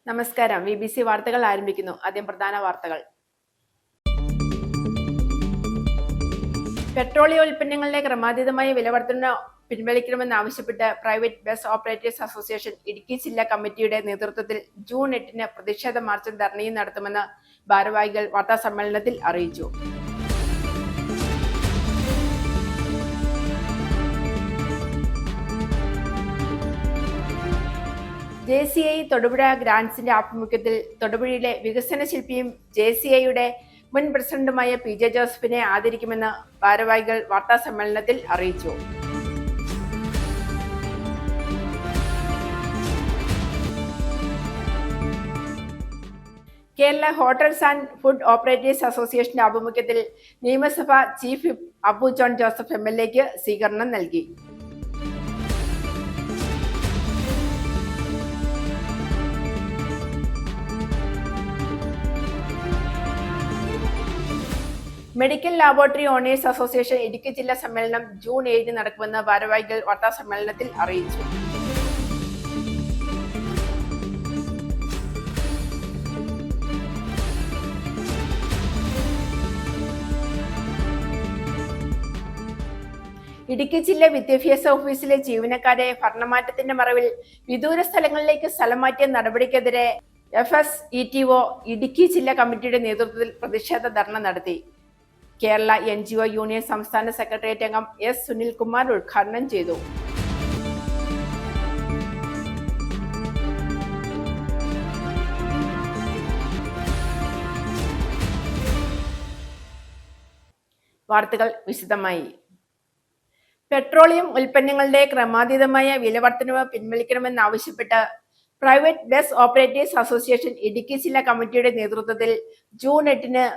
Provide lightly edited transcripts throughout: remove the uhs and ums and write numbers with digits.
നമസ്കാരം. BBC വാർത്തകൾ ആരംഭിക്കുന്നു. ആദ്യം പ്രധാന വാർത്തകൾ. പെട്രോളിയം ഉൽപ്പന്നങ്ങളുടെ ക്രമാതീതമായ വിലവർധന പിൻവലിക്കണമെന്നാവശ്യപ്പെട്ട് private bus operators association Idukki ജില്ലാ കമ്മിറ്റിയുടെ നേതൃത്വത്തിൽ ജൂൺ 8 പ്രതിഷേധ മാർച്ചും ധർണയും നടത്തുമെന്ന് ഭാരവാഹികൾ വാർത്താസമ്മേളനത്തിൽ അറിയിച്ചു. JCI തൊടുപുഴ ഗ്രാൻഡ്സിന്റെ ആഭിമുഖ്യത്തിൽ തൊടുപുഴയിലെ വികസന ശില്പിയും JCIയുടെ മുൻ പ്രസിഡന്റുമായ PJ ജോസഫിനെ ആദരിക്കുമെന്ന് ഭാരവാഹികൾ വാർത്താസമ്മേളനത്തിൽ അറിയിച്ചു. Kerala hotels and food operators അസോസിയേഷന്റെ ആഭിമുഖ്യത്തിൽ നിയമസഭാ chief whip Abu John Joseph MLAക്ക് സ്വീകരണം നൽകി. Medical laboratory owners association Idukki ജില്ലാ സമ്മേളനം ജൂൺ 7 നടക്കുമെന്ന് ഭാരവാഹികൾ വാർത്താസമ്മേളനത്തിൽ അറിയിച്ചു. ഇടുക്കി ജില്ലാ വിദ്യാഭ്യാസ ഓഫീസിലെ ജീവനക്കാരെ ഭരണമാറ്റത്തിന്റെ മറവിൽ വിദൂര സ്ഥലങ്ങളിലേക്ക് സ്ഥലം മാറ്റിയ നടപടിക്കെതിരെ FSETO ഇടുക്കി ജില്ലാ കമ്മിറ്റിയുടെ നേതൃത്വത്തിൽ പ്രതിഷേധ ധർണ നടത്തി. കേരള NGO യൂണിയൻ സംസ്ഥാന സെക്രട്ടേറിയറ്റ് അംഗം S. സുനിൽകുമാർ ഉദ്ഘാടനം ചെയ്തു. വാർത്തകൾ വിശദമായി. പെട്രോളിയം ഉൽപ്പന്നങ്ങളുടെ ക്രമാതീതമായ വിലവർധനവ് പിൻവലിക്കണമെന്നാവശ്യപ്പെട്ട് private bus operators association Idukki ജില്ലാ കമ്മിറ്റിയുടെ നേതൃത്വത്തിൽ ജൂൺ 8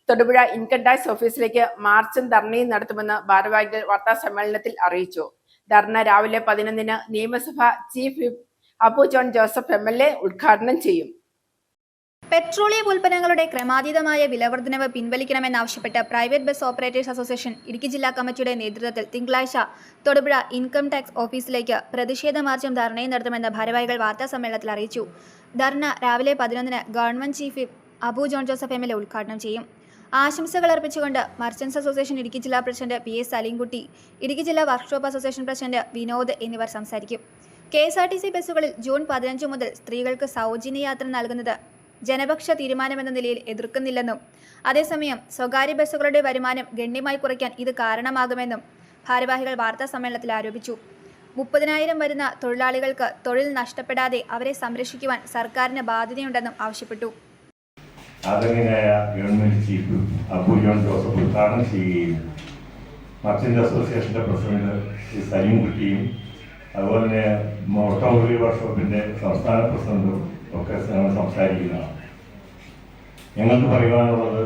തൊടുപുഴ ഇൻകം ടാക്സ് ഓഫീസിലേക്ക് മാർച്ചും ധർണയും നടത്തുമെന്ന് ഭാരവാഹികൾ വാർത്താസമ്മേളനത്തിൽ അറിയിച്ചു. ധർണ രാവിലെ 11 നിയമസഭാ chief whip Abu John Joseph MLA ഉദ്ഘാടനം ചെയ്യും. പെട്രോളിയം ഉൽപ്പന്നങ്ങളുടെ ക്രമാതീതമായ വിലവർധനവ് പിൻവലിക്കണമെന്നാവശ്യപ്പെട്ട് private bus operators association Idukki ജില്ലാ കമ്മിറ്റിയുടെ നേതൃത്വത്തിൽ തിങ്കളാഴ്ച തൊടുപുഴ ഇൻകം ടാക്സ് ഓഫീസിലേക്ക് പ്രതിഷേധ മാർച്ചും ധർണയും നടത്തുമെന്ന് ഭാരവാഹികൾ വാർത്താസമ്മേളനത്തിൽ അറിയിച്ചു. ധർണ രാവിലെ 11 government chief whip Abu John Joseph MLA ഉദ്ഘാടനം ചെയ്യും. ആശംസകൾ അർപ്പിച്ചുകൊണ്ട് മർച്ചന്റ്സ് അസോസിയേഷൻ ഇടുക്കി ജില്ലാ പ്രസിഡന്റ് PS സലീംകുട്ടി, ഇടുക്കി ജില്ലാ വർക്ക്ഷോപ്പ് അസോസിയേഷൻ പ്രസിഡന്റ് വിനോദ് എന്നിവർ സംസാരിക്കും. KSRTC ബസ്സുകളിൽ ജൂൺ 15 മുതൽ സ്ത്രീകൾക്ക് സൗജന്യ യാത്ര നൽകുന്നത് ജനപക്ഷ തീരുമാനമെന്ന നിലയിൽ എതിർക്കുന്നില്ലെന്നും അതേസമയം സ്വകാര്യ ബസ്സുകളുടെ വരുമാനം ഗണ്യമായി കുറയ്ക്കാൻ ഇത് കാരണമാകുമെന്നും ഭാരവാഹികൾ വാർത്താ സമ്മേളനത്തിൽ ആരോപിച്ചു. 30,000 വരുന്ന തൊഴിലാളികൾക്ക് തൊഴിൽ നഷ്ടപ്പെടാതെ അവരെ സംരക്ഷിക്കുവാൻ സർക്കാരിന് ബാധ്യതയുണ്ടെന്നും ആവശ്യപ്പെട്ടു. ആദരണീയനായ government chief Abu John Joseph ഉദ്ഘാടനം ചെയ്യുകയും മർച്ചന്റ് അസോസിയേഷന്റെ പ്രസിഡന്റ് സലീംകുട്ടിയും അതുപോലെ തന്നെ ഓട്ടോമൊബൈൽ വർക്ക്ഷോപ്പിന്റെ സംസ്ഥാന പ്രസിഡന്റും ഒക്കെ സംസാരിക്കുന്നതാണ്. ഞങ്ങൾക്ക് പറയുവാനുള്ളത്,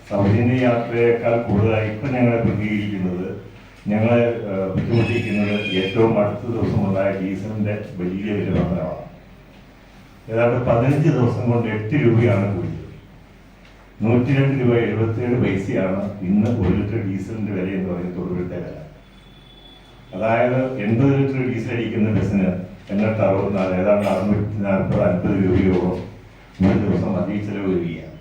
സൗജന്യ യാത്രയേക്കാൾ കൂടുതലായി ഇപ്പം ഞങ്ങളെ പ്രതികരിക്കുന്നത്, ഞങ്ങളെ ബുദ്ധിമുട്ടിക്കുന്നത് ഏറ്റവും അടുത്ത ദിവസമുണ്ടായ ഡീസലിന്റെ വലിയ വിലവർധനമാണ്. ഏതാണ്ട് 15 ദിവസം കൊണ്ട് 8 രൂപയാണ് കൂടിയത്. 102 രൂപ 77 പൈസയാണ് ഇന്ന് 1 ലിറ്റർ ഡീസലിന്റെ വില എന്ന് പറയുന്നത് തൊടുപുഴത്തെ വില. അതായത് 80 ലിറ്റർ ഡീസൽ അടിക്കുന്ന ബസ്സിന് 864 ഏതാണ്ട് 640-50 രൂപയോളം ഒരു ദിവസം അധിക ചെലവ് വരികയാണ്.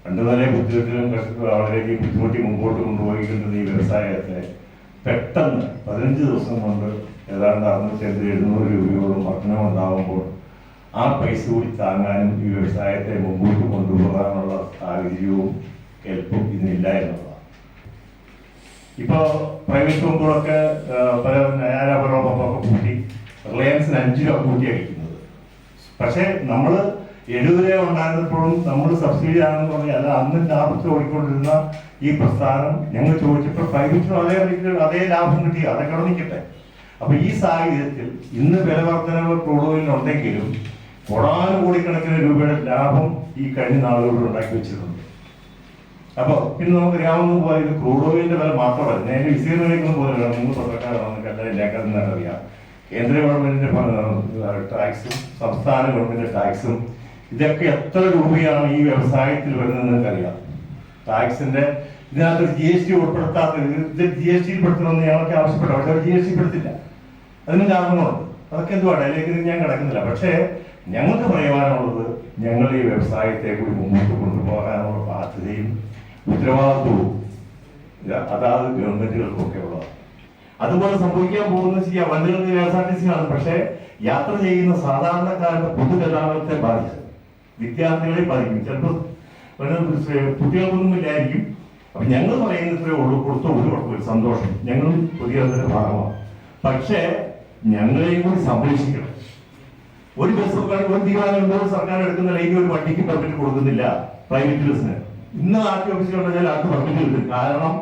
പണ്ട് തന്നെ ബുദ്ധിമുട്ടിലും വളരെയധികം ബുദ്ധിമുട്ടി മുമ്പോട്ട് കൊണ്ടുപോയിക്കൊണ്ടിരുന്ന ഈ വ്യവസായത്തെ പെട്ടെന്ന് 15 ദിവസം കൊണ്ട് ഏതാണ്ട് 650-700 രൂപയോളം വർധനമുണ്ടാകുമ്പോൾ ആ പൈസ കൂടി താങ്ങാനും ഈ വ്യവസായത്തെ മുമ്പോട്ട് കൊണ്ടുപോകാനുള്ള സാഹചര്യവും കെൽപ്പും ഇതിനില്ല എന്നുള്ളതാണ്. ഇപ്പോൾ പ്രൈവറ്റ് പമ്പുകളൊക്കെ പല നയാലാഭരണമൊക്കെ കൂട്ടി റിലയൻസിന് 5 രൂപ കൂട്ടി അടിക്കുന്നത്. പക്ഷേ നമ്മൾ 70 രൂപ ഉണ്ടായിരുന്നപ്പോഴും നമ്മൾ സബ്സിഡി ആണെന്ന് പറഞ്ഞാൽ അത് അന്ന് ലാഭത്തിൽ ഓടിക്കൊണ്ടിരുന്ന ഈ പ്രസ്ഥാനം ഞങ്ങൾ ചോദിച്ചപ്പോൾ പ്രൈവറ്റിനും അതേ ലാഭം കിട്ടി, അതൊക്കെ അവിടെ നിൽക്കട്ടെ. അപ്പൊ ഈ സാഹചര്യത്തിൽ ഇന്ന് വിലവർധനവ് ക്രൂഡോയിലുണ്ടെങ്കിലും കോടാനുകോടിക്കണക്കിന് രൂപയുടെ ലാഭം ഈ കഴിഞ്ഞ നാളുകളിൽ ഉണ്ടാക്കി വെച്ചിട്ടുണ്ട്. അപ്പോൾ പിന്നെ നമുക്കറിയാവുന്ന പോലെ ഇത് ക്രൂഡ് ഓയിലിന്റെ വില മാത്രമല്ല, നേരെ വിശീർണിക്കുന്ന പോലെ വേണം. നിങ്ങൾ പത്രക്കാരാണെന്നൊക്കെ എല്ലാം ഇല്ലാക്കാരെന്ന് അറിയാം. കേന്ദ്ര ഗവൺമെന്റിന്റെ ടാക്സും സംസ്ഥാന ഗവൺമെന്റിന്റെ ടാക്സും ഇതൊക്കെ എത്ര രൂപയാണ് ഈ വ്യവസായത്തിൽ വരുന്നത് നിങ്ങൾക്കറിയാം. ടാക്സിന്റെ ഇതിനകത്ത് GST ഉൾപ്പെടുത്താത്ത, ഇത് GST പെടുത്തണമെന്ന് ഞങ്ങൾക്ക് ആവശ്യപ്പെട്ടു. പക്ഷെ അവർ GST പെടുത്തില്ല. അതിന് കാരണങ്ങളുണ്ട്. അതൊക്കെ എന്തുവാണ്, അതിലേക്ക് ഞാൻ കിടക്കുന്നില്ല. പക്ഷേ ഞങ്ങൾക്ക് പറയുവാനുള്ളത്, ഞങ്ങൾ ഈ വ്യവസായത്തെ കൂടി മുമ്പോട്ട് കൊണ്ടുപോകാനുള്ള ബാധ്യതയും ഉത്തരവാദിത്വവും അതാത് ഗവൺമെന്റുകൾക്കൊക്കെ ഉള്ളതാണ്. അതുപോലെ സംഭവിക്കാൻ പോകുന്ന ചെയ്യാം വണ്ടികൾക്ക് KSRTC ആണ്. പക്ഷേ യാത്ര ചെയ്യുന്ന സാധാരണക്കാരുടെ പൊതുഗതാഗതത്തെ ബാധിച്ചു, വിദ്യാർത്ഥികളെ ബാധിക്കും. ചിലപ്പോൾ കുട്ടികൾക്കൊന്നും ഇല്ലായിരിക്കും. അപ്പൊ ഞങ്ങൾ പറയുന്നത് ഇത്രയേ ഉള്ളൂ, കൊടുത്ത ഒരു കുഴപ്പമില്ല, സന്തോഷം, ഞങ്ങളും പുതിയതിന്റെ ഭാഗമാണ്. പക്ഷേ ഞങ്ങളെയും കൂടി സംരക്ഷിക്കണം. ഒരു ബസ് ഒരു തീരുമാനമുണ്ടോ സർക്കാർ എടുക്കുന്ന ലൈനിൽ ഒരു വണ്ടിക്ക് പെർമിറ്റ് കൊടുക്കുന്നില്ല പ്രൈവറ്റ് ബസ്സിന്. ഇന്ന് RTO ഓഫീസിൽ ഉണ്ടെങ്കിൽ ആർക്ക് പെർമിറ്റ് കിട്ടും. കാരണം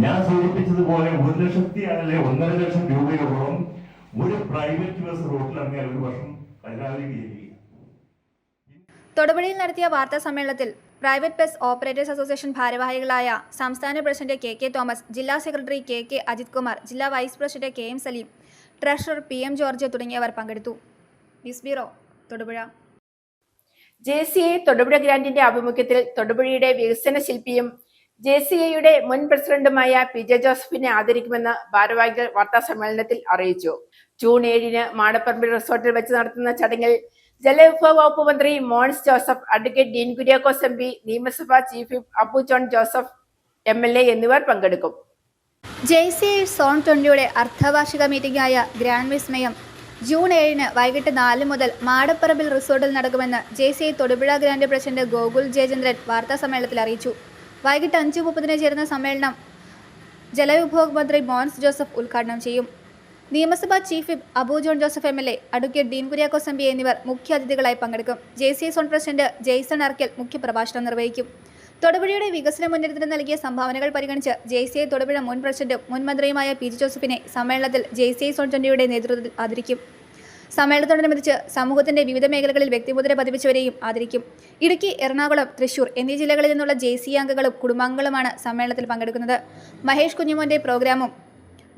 ഞാൻ സൂചിപ്പിച്ചതുപോലെ 1 ലക്ഷത്തി അല്ലെ 1.5 ലക്ഷം രൂപയോളം ഒരു പ്രൈവറ്റ് ബസ് റോഡിലിറങ്ങിയാൽ ഒരു വർഷം പതിനാലേക്ക് ചെയ്യുക. തൊടുപുഴയിൽ നടത്തിയ വാർത്താ സമ്മേളനത്തിൽ പ്രൈവറ്റ് ബസ് ഓപ്പറേറ്റേഴ്സ് അസോസിയേഷൻ ഭാരവാഹികളായ സംസ്ഥാന പ്രസിഡന്റ് KK തോമസ്, ജില്ലാ സെക്രട്ടറി KK അജിത് കുമാർ, ജില്ലാ vice president KM Salim, treasurer PM George തുടങ്ങിയവർ പങ്കെടുത്തു. News bureau, Thodupuzha. JCI Thodupuzha ഗ്രാന്റിന്റെ ആഭിമുഖ്യത്തിൽ തൊടുപുഴയുടെ വികസന ശില്പിയും JCIയുടെ മുൻ പ്രസിഡന്റുമായ PJ ജോസഫിനെ ആദരിക്കുമെന്ന് ഭാരവാഹികൾ വാർത്താ സമ്മേളനത്തിൽ അറിയിച്ചു. ജൂൺ 7 മാടപ്പറമ്പിൽ റിസോർട്ടിൽ വെച്ച് നടത്തുന്ന ചടങ്ങിൽ ജലവിഭവ വകുപ്പ് മന്ത്രി Mons Joseph, advocate Dean Kuriakose MP, നിയമസഭാ chief whip Abu John Joseph MLA എന്നിവർ പങ്കെടുക്കും. JCI സോൺ 20യുടെ അർദ്ധവാർഷിക മീറ്റിംഗായ ഗ്രാൻഡ് വിസ്മയം ജൂൺ 7 വൈകിട്ട് 4 മുതൽ മാടപ്പറമ്പിൽ റിസോർട്ടിൽ നടക്കുമെന്ന് JCI Thodupuzha grand president Gokul Jayachandran വാർത്താ സമ്മേളനത്തിൽ അറിയിച്ചു. വൈകിട്ട് 5:30 ചേരുന്ന സമ്മേളനം ജലവിഭവ മന്ത്രി മോൻസ് ജോസഫ് ഉദ്ഘാടനം ചെയ്യും. നിയമസഭാ chief whip Abu John Joseph MLA, advocate Dean Kuriakose MP എന്നിവർ മുഖ്യാതിഥികളായി പങ്കെടുക്കും. JCI zone president Jaison Arakkal മുഖ്യപ്രഭാഷണം നിർവഹിക്കും. തൊടുപുഴയുടെ വികസന മുന്നേറ്റത്തിന് നൽകിയ സംഭാവനകൾ പരിഗണിച്ച് JCI തൊടുപുഴ മുൻ പ്രസിഡന്റും മുൻ മന്ത്രിയുമായ PJ ജോസഫിനെ സമ്മേളനത്തിൽ JCI സോൺ 20യുടെ നേതൃത്വത്തിൽ ആദരിക്കും. സമ്മേളനത്തോടനുബന്ധിച്ച് സമൂഹത്തിന്റെ വിവിധ മേഖലകളിൽ വ്യക്തിമുദ്ര പതിപ്പിച്ചവരെയും ആദരിക്കും. ഇടുക്കി, എറണാകുളം, തൃശൂർ എന്നീ ജില്ലകളിൽ നിന്നുള്ള JCI അംഗങ്ങളും കുടുംബാംഗങ്ങളുമാണ് സമ്മേളനത്തിൽ പങ്കെടുക്കുന്നത്. മഹേഷ് കുഞ്ഞുമോന്റെ പ്രോഗ്രാമും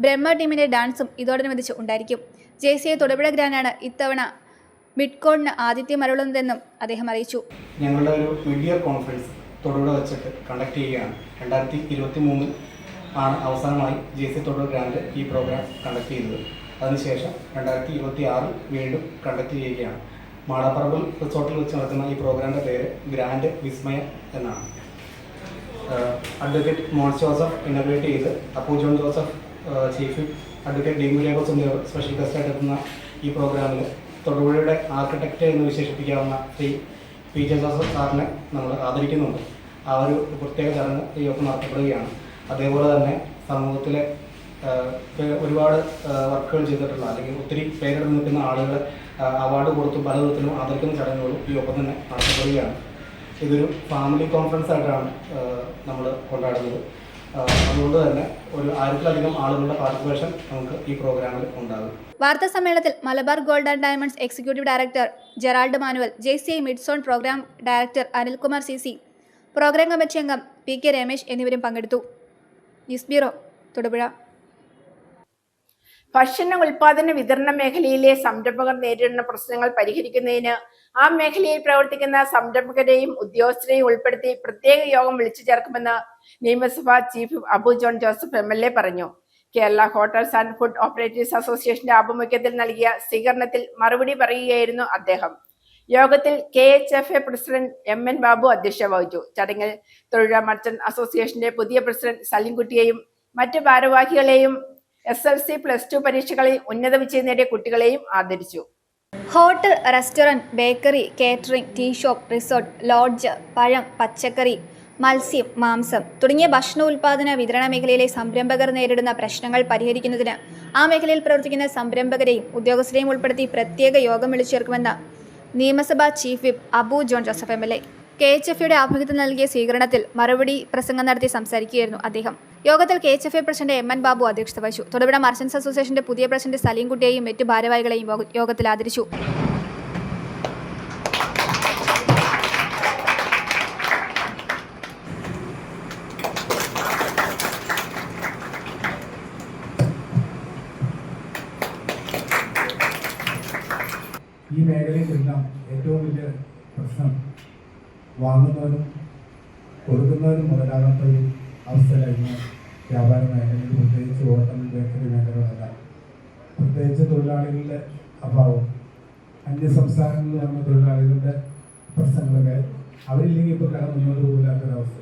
ബ്രഹ്മ ടീമിന്റെ ഡാൻസും ഇതോടനുബന്ധിച്ച് ഉണ്ടായിരിക്കും. JCI തൊടുപുഴ ഗ്രാൻഡാണ് ഇത്തവണ മിഡ്കോണിന് ആതിഥ്യം അരുളുന്നതെന്നും അദ്ദേഹം അറിയിച്ചു. ഞങ്ങളുടെ ഒരു മീഡിയ കോൺഫറൻസ് തൊടുപുഴ വെച്ചിട്ട് കണ്ടക്ട് ചെയ്യുകയാണ്. 2023 ആണ് അവസാനമായി JCI തൊടുപുഴ ഗ്രാൻഡ് ഈ പ്രോഗ്രാം കണ്ടക്ട് ചെയ്തത്. അതിനുശേഷം 2026 വീണ്ടും കണ്ടക്ട് ചെയ്യുകയാണ്. മാടപ്പറമ്പിൽ റിസോർട്ടിൽ വെച്ച് നടക്കുന്ന ഈ പ്രോഗ്രാമിൻ്റെ പേര് ഗ്രാൻഡ് വിസ്മയം എന്നാണ്. അഡ്വക്കേറ്റ് മോൻസ് ജോസഫ് ഇനോഗ്രേറ്റ് ചെയ്ത് Appu John Joseph chief advocate Dean Kuriakose എന്നിവർ സ്പെഷ്യൽ ഗസ്റ്റായിട്ട് എത്തുന്ന ഈ പ്രോഗ്രാമിൽ തൊടുപുഴയുടെ ആർക്കിടെക്റ്റ് എന്ന് വിശേഷിപ്പിക്കാവുന്ന ശ്രീ PJ ജോസഫ് സാറിനെ നമ്മൾ ആദരിക്കുന്നുണ്ട്. ആ ഒരു പ്രത്യേക ചടങ്ങ് ഈ ഒപ്പം നടത്തപ്പെടുകയാണ്. അതേപോലെ തന്നെ സമൂഹത്തിലെ ഒരുപാട് വർക്കുകൾ ചെയ്തിട്ടുള്ള അല്ലെങ്കിൽ ഒത്തിരി പേരെടുത്ത് നിൽക്കുന്ന ആളുകളെ അവാർഡ് കൊടുത്തും പല വിധത്തിലും ആദരിക്കുന്ന ചടങ്ങുകളും ഈ ഒപ്പം തന്നെ നടത്തപ്പെടുകയാണ്. ഇതൊരു ഫാമിലി കോൺഫറൻസ് ആയിട്ടാണ് നമ്മൾ കൊണ്ടാടുന്നത്. അതുകൊണ്ട് തന്നെ ഒരു 1000-ലധികം ആളുകളുടെ പാർട്ടിസിപ്പേഷൻ നമുക്ക് ഈ പ്രോഗ്രാമിൽ ഉണ്ടാകും. വാർത്താ സമ്മേളനത്തിൽ Malabar gold and diamonds executive director Gerald Manuel, JCI midzone program director Anilkumar CC, program committee അംഗം PK രമേശ് എന്നിവരും പങ്കെടുത്തു. News bureau, Thodupuzha. ഭക്ഷണ ഉൽപാദന വിതരണ മേഖലയിലെ സംരംഭകർ നേരിടുന്ന പ്രശ്നങ്ങൾ പരിഹരിക്കുന്നതിന് ആ മേഖലയിൽ പ്രവർത്തിക്കുന്ന സംരംഭകരെയും ഉദ്യോഗസ്ഥരെയും ഉൾപ്പെടുത്തി പ്രത്യേക യോഗം വിളിച്ചു ചേർക്കുമെന്ന് നിയമസഭാ chief Abu John Joseph MLA പറഞ്ഞു. Kerala hotels and food operators അസോസിയേഷന്റെ ആഭിമുഖ്യത്തിൽ നൽകിയ സ്വീകരണത്തിൽ മറുപടി പറയുകയായിരുന്നു അദ്ദേഹം. യോഗത്തിൽ KHFA പ്രസിഡന്റ് MN ബാബു അധ്യക്ഷത വഹിച്ചു. ചടങ്ങിൽ തൊഴിലാ മർച്ചന്റ് അസോസിയേഷന്റെ പുതിയ പ്രസിഡന്റ് സലിംകുട്ടിയെയും മറ്റ് ഭാരവാഹികളെയും SLC+2 പരീക്ഷകളിൽ ഉന്നത വിജയം നേടിയ കുട്ടികളെയും ആദരിച്ചു. Hotel, restaurant, bakery, catering, tea shop, resort, lodge, പഴം, പച്ചക്കറി, മത്സ്യം, മാംസം തുടങ്ങിയ ഭക്ഷണ ഉൽപാദന വിതരണ മേഖലയിലെ സംരംഭകർ നേരിടുന്ന പ്രശ്നങ്ങൾ പരിഹരിക്കുന്നതിന് ആ മേഖലയിൽ പ്രവർത്തിക്കുന്ന സംരംഭകരെയും ഉദ്യോഗസ്ഥരെയും ഉൾപ്പെടുത്തി പ്രത്യേക യോഗം വിളിച്ചു ചേർക്കുമെന്ന് നിയമസഭാ chief whip Abu John Joseph MLA. KHFയുടെ ആഭിമുഖ്യത്തിൽ നൽകിയ സ്വീകരണത്തിൽ മറുപടി പ്രസംഗം നടത്തി സംസാരിക്കുകയായിരുന്നു അദ്ദേഹം. യോഗത്തിൽ KHFA പ്രസിഡന്റ് MN ബാബു അധ്യക്ഷത വഹിച്ചു. തൊടുപുഴ മർച്ചന്റ്സ് അസോസിയേഷന്റെ പുതിയ പ്രസിഡന്റ് സലീംകുട്ടിയെയും മറ്റു ഭാരവാഹികളെയും യോഗത്തിൽ ആദരിച്ചു. ഈ മേഖലയിലെല്ലാം ഏറ്റവും വലിയ പ്രശ്നം വാങ്ങുന്നവരും കൊടുക്കുന്നവരും മുതലാകാത്ത ഒരു അവസ്ഥയിലായിരുന്നു വ്യാപാര മേഖലയിൽ, പ്രത്യേകിച്ച് ഹോട്ടൽ, ബേക്കറി മേഖലകളെല്ലാം. പ്രത്യേകിച്ച് തൊഴിലാളികളുടെ അഭാവം, അന്യ സംസ്ഥാനങ്ങളിൽ വന്ന തൊഴിലാളികളുടെ പ്രശ്നങ്ങളൊക്കെ അവരില്ലെങ്കിൽ ഇപ്പോൾ കട മുന്നോട്ട് പോകില്ലാത്തൊരവസ്ഥ.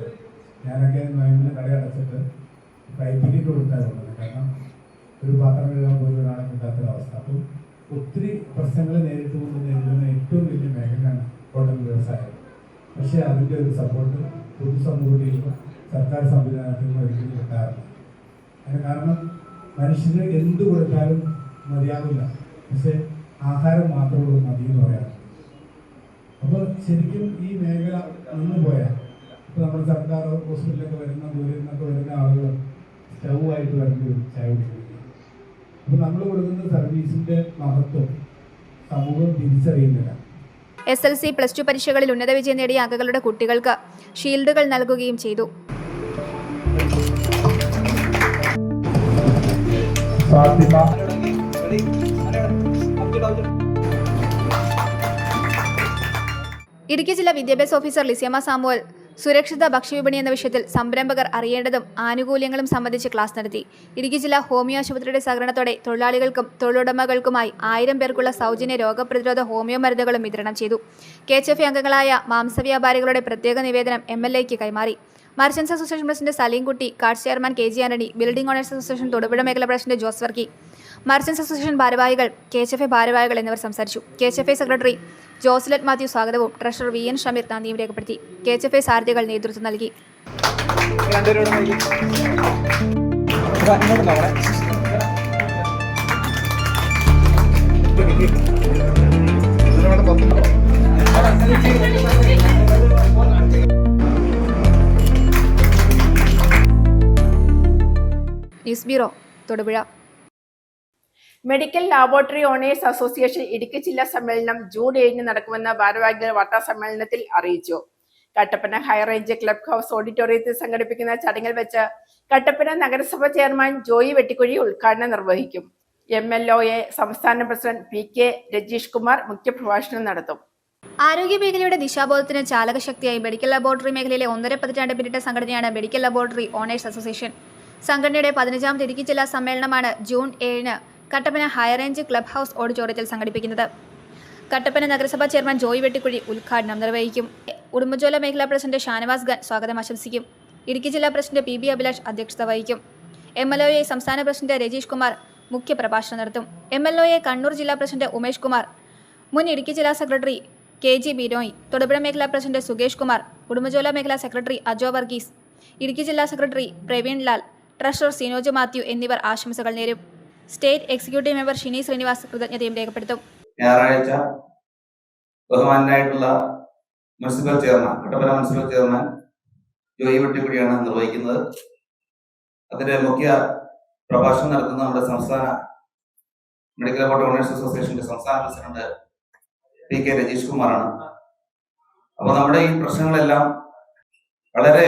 ഞാനൊക്കെ നോയമ്പിന് കട അടച്ചിട്ട് കൈപ്പിടിയിട്ട് കൊടുത്താലുള്ളത്. കാരണം ഒരു പാത്രം കഴുകാൻ പോലും ഒരാളെ കിട്ടാത്തൊരവസ്ഥ. അപ്പം ഒത്തിരി പ്രശ്നങ്ങൾ നേരിടുന്ന ഏറ്റവും വലിയ മേഖലയാണ് ഹോട്ടൽ വ്യവസായം. പക്ഷേ അതിൻ്റെ ഒരു സപ്പോർട്ട് പൊതുസമൂഹത്തിൽ സർക്കാർ സംവിധാനത്തിൽ നിന്ന് ഒരിക്കലും കിട്ടാറില്ല. അതിന് കാരണം മനുഷ്യന് എന്ത് കൊടുത്താലും മതിയാവില്ല, പക്ഷെ ആഹാരം മാത്രമുള്ളൂ മതി എന്ന് പറയാം. അപ്പോൾ ശരിക്കും ഈ മേഖല നിന്ന് പോയാൽ ഇപ്പോൾ നമ്മുടെ സർക്കാർ ഹോസ്പിറ്റലൊക്കെ വരുന്ന ദൂരെ നിന്നൊക്കെ വരുന്ന ആളുകൾ സ്റ്റൗവായിട്ട് വരേണ്ടി വരും ചായ കുടിക്കുന്നത്. അപ്പോൾ നമ്മൾ കൊടുക്കുന്ന സർവീസിൻ്റെ മഹത്വം സമൂഹം തിരിച്ചറിയുന്നില്ല. SLC +2 പരീക്ഷകളിൽ ഉന്നത വിജയം നേടിയ അംഗങ്ങളുടെ കുട്ടികൾക്ക് ഷീൽഡുകൾ നൽകുകയും ചെയ്തു. ഇടുക്കി ജില്ലാ വിദ്യാഭ്യാസ ഓഫീസർ ലിസിയമ്മ സാമുവൽ സുരക്ഷിത ഭക്ഷ്യവിപണി എന്ന വിഷയത്തിൽ സംരംഭകർ അറിയേണ്ടതും ആനുകൂല്യങ്ങളും സംബന്ധിച്ച് ക്ലാസ് നടത്തി. ഇടുക്കി ജില്ലാ ഹോമിയോ ആശുപത്രിയുടെ സഹകരണത്തോടെ തൊഴിലാളികൾക്കും തൊഴിലുടമകൾക്കുമായി 1000 പേർക്കുള്ള സൗജന്യ രോഗപ്രതിരോധ ഹോമിയോ മരുന്നുകളും വിതരണം ചെയ്തു. KHF അംഗങ്ങളായ മാംസവ്യാപാരികളുടെ പ്രത്യേക നിവേദനം MLAക്ക് കൈമാറി. Merchants association president Salimkutty, card chairman KG Antony, building owners association Thodupuzha മേഖലാ president Jose Varkey, merchants association ഭാരവാഹികൾ, KHF ഭാരവാഹികൾ എന്നിവർ സംസാരിച്ചു. KHF സെക്രട്ടറി ജോസ്ലറ്റ് മാത്യു സ്വാഗതവും ട്രഷറർ VN ഷമീർ നന്ദിയും രേഖപ്പെടുത്തി. KHF സാരഥികൾ നേതൃത്വം നൽകി. News bureau, Thodupuzha. Medical laboratory owners association Idukki ജില്ലാ സമ്മേളനം ജൂൺ 7 നടക്കുമെന്ന് ഭാരവാഹികൾ വാർത്താ സമ്മേളനത്തിൽ അറിയിച്ചു. കട്ടപ്പന ഹൈറേഞ്ച് ക്ലബ് ഹൗസ് ഓഡിറ്റോറിയത്തിൽ സംഘടിപ്പിക്കുന്ന ചടങ്ങിൽ വെച്ച് കട്ടപ്പന നഗരസഭ ചെയർമാൻ ജോയി വെട്ടിക്കുഴി ഉദ്ഘാടനം നിർവഹിക്കും. MLOA സംസ്ഥാന പ്രസിഡന്റ് PK രജീഷ് കുമാർ മുഖ്യപ്രഭാഷണം നടത്തും. ആരോഗ്യ മേഖലയുടെ ദിശാബോധത്തിന് ചാലകശക്തിയായി മെഡിക്കൽ ലബോറട്ടറി മേഖലയിലെ 1.5 പതിറ്റാണ്ട് പിന്നിട്ട സംഘടനയാണ് മെഡിക്കൽ ലബോറട്ടറി ഓണേഴ്സ് അസോസിയേഷൻ. സംഘടനയുടെ 15ാമത് ഇടുക്കി ജില്ലാ സമ്മേളനമാണ് June 7 Kattappana high range club house ഓഡിറ്റോറിയത്തിൽ സംഘടിപ്പിക്കുന്നത്. കട്ടപ്പന നഗരസഭാ ചെയർമാൻ ജോയി വെട്ടിക്കുഴി ഉദ്ഘാടനം നിർവഹിക്കും. ഉടുമ്പൻചോല മേഖലാ പ്രസിഡന്റ് ഷാനവാസ് ഖാൻ സ്വാഗതം ആശംസിക്കും. ഇടുക്കി ജില്ലാ പ്രസിഡന്റ് PB അഭിലാഷ് അധ്യക്ഷത വഹിക്കും. MLOA സംസ്ഥാന പ്രസിഡന്റ് രജീഷ് കുമാർ മുഖ്യ പ്രഭാഷണം നടത്തും. MLOA കണ്ണൂർ ജില്ലാ പ്രസിഡന്റ് ഉമേഷ് കുമാർ, മുൻ ഇടുക്കി ജില്ലാ സെക്രട്ടറി KG ബിനോയ്, തൊടുപുഴ മേഖലാ പ്രസിഡന്റ് സുകേഷ് കുമാർ, ഉടുമ്പൻചോല മേഖലാ സെക്രട്ടറി അജോ വർഗീസ്, ഇടുക്കി ജില്ലാ secretary Praveen Lal, treasurer Sinoj Mathew എന്നിവർ ആശംസകൾ നേരും. State executive member Shini Sreenivas കൃതജ്ഞതയും രേഖപ്പെടുത്തും. ഞായറാഴ്ച ബഹുമാനായിട്ടുള്ള municipal chairman, Kattappana municipal chairman Joy വെട്ടിക്കുഴിയാണ് നിർവഹിക്കുന്നത്. അതിന്റെ മുഖ്യ പ്രഭാഷണം നടത്തുന്ന നമ്മുടെ സംസ്ഥാന മെഡിക്കൽ ലബോറട്ടറി ഓണേഴ്സ് അസോസിയേഷന്റെ സംസ്ഥാന പ്രസിഡന്റ് PK രജീഷ് കുമാറാണ്. അപ്പൊ നമ്മുടെ ഈ പ്രശ്നങ്ങളെല്ലാം വളരെ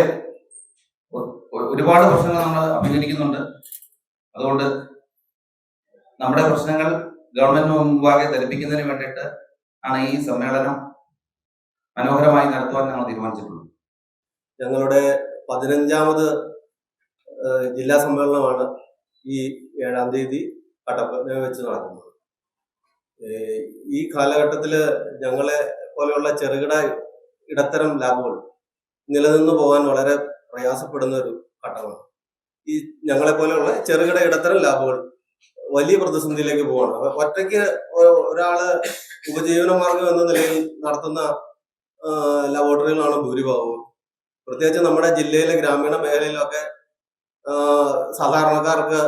ഒരുപാട് പ്രശ്നങ്ങൾ നമ്മൾ അഭിമുഖീകരിക്കുന്നുണ്ട്. അതുകൊണ്ട് നമ്മുടെ പ്രശ്നങ്ങൾ ഗവൺമെന്റിന് മുമ്പാകെ ധരിപ്പിക്കുന്നതിന് വേണ്ടിയിട്ട് ആണ് ഈ സമ്മേളനം മനോഹരമായി നടത്തുവാൻ ഞങ്ങൾ തീരുമാനിച്ചിട്ടുള്ളത്. ഞങ്ങളുടെ 15ാമത് ജില്ലാ സമ്മേളനമാണ് ഈ 7-ാം തീയതി കട്ടപ്പന വെച്ച് നടക്കുന്നത്. ഈ കാലഘട്ടത്തിൽ ഞങ്ങളെ പോലെയുള്ള ചെറുകിട ഇടത്തരം ലാബുകൾ നിലനിന്ന് പോകാൻ വളരെ പ്രയാസപ്പെടുന്ന ഒരു ഘട്ടമാണ്. ഈ ഞങ്ങളെ പോലെയുള്ള ചെറുകിട ഇടത്തരം ലാബുകൾ വലിയ പ്രതിസന്ധിയിലേക്ക് പോവാണ്. ഒറ്റയ്ക്ക് ഒരാള് ഉപജീവന മാർഗം എന്ന നിലയിൽ നടത്തുന്ന ലബോറട്ടറികളാണ് ഭൂരിഭാഗവും. പ്രത്യേകിച്ച് നമ്മുടെ ജില്ലയിലെ ഗ്രാമീണ മേഖലയിലൊക്കെ സാധാരണക്കാർക്ക്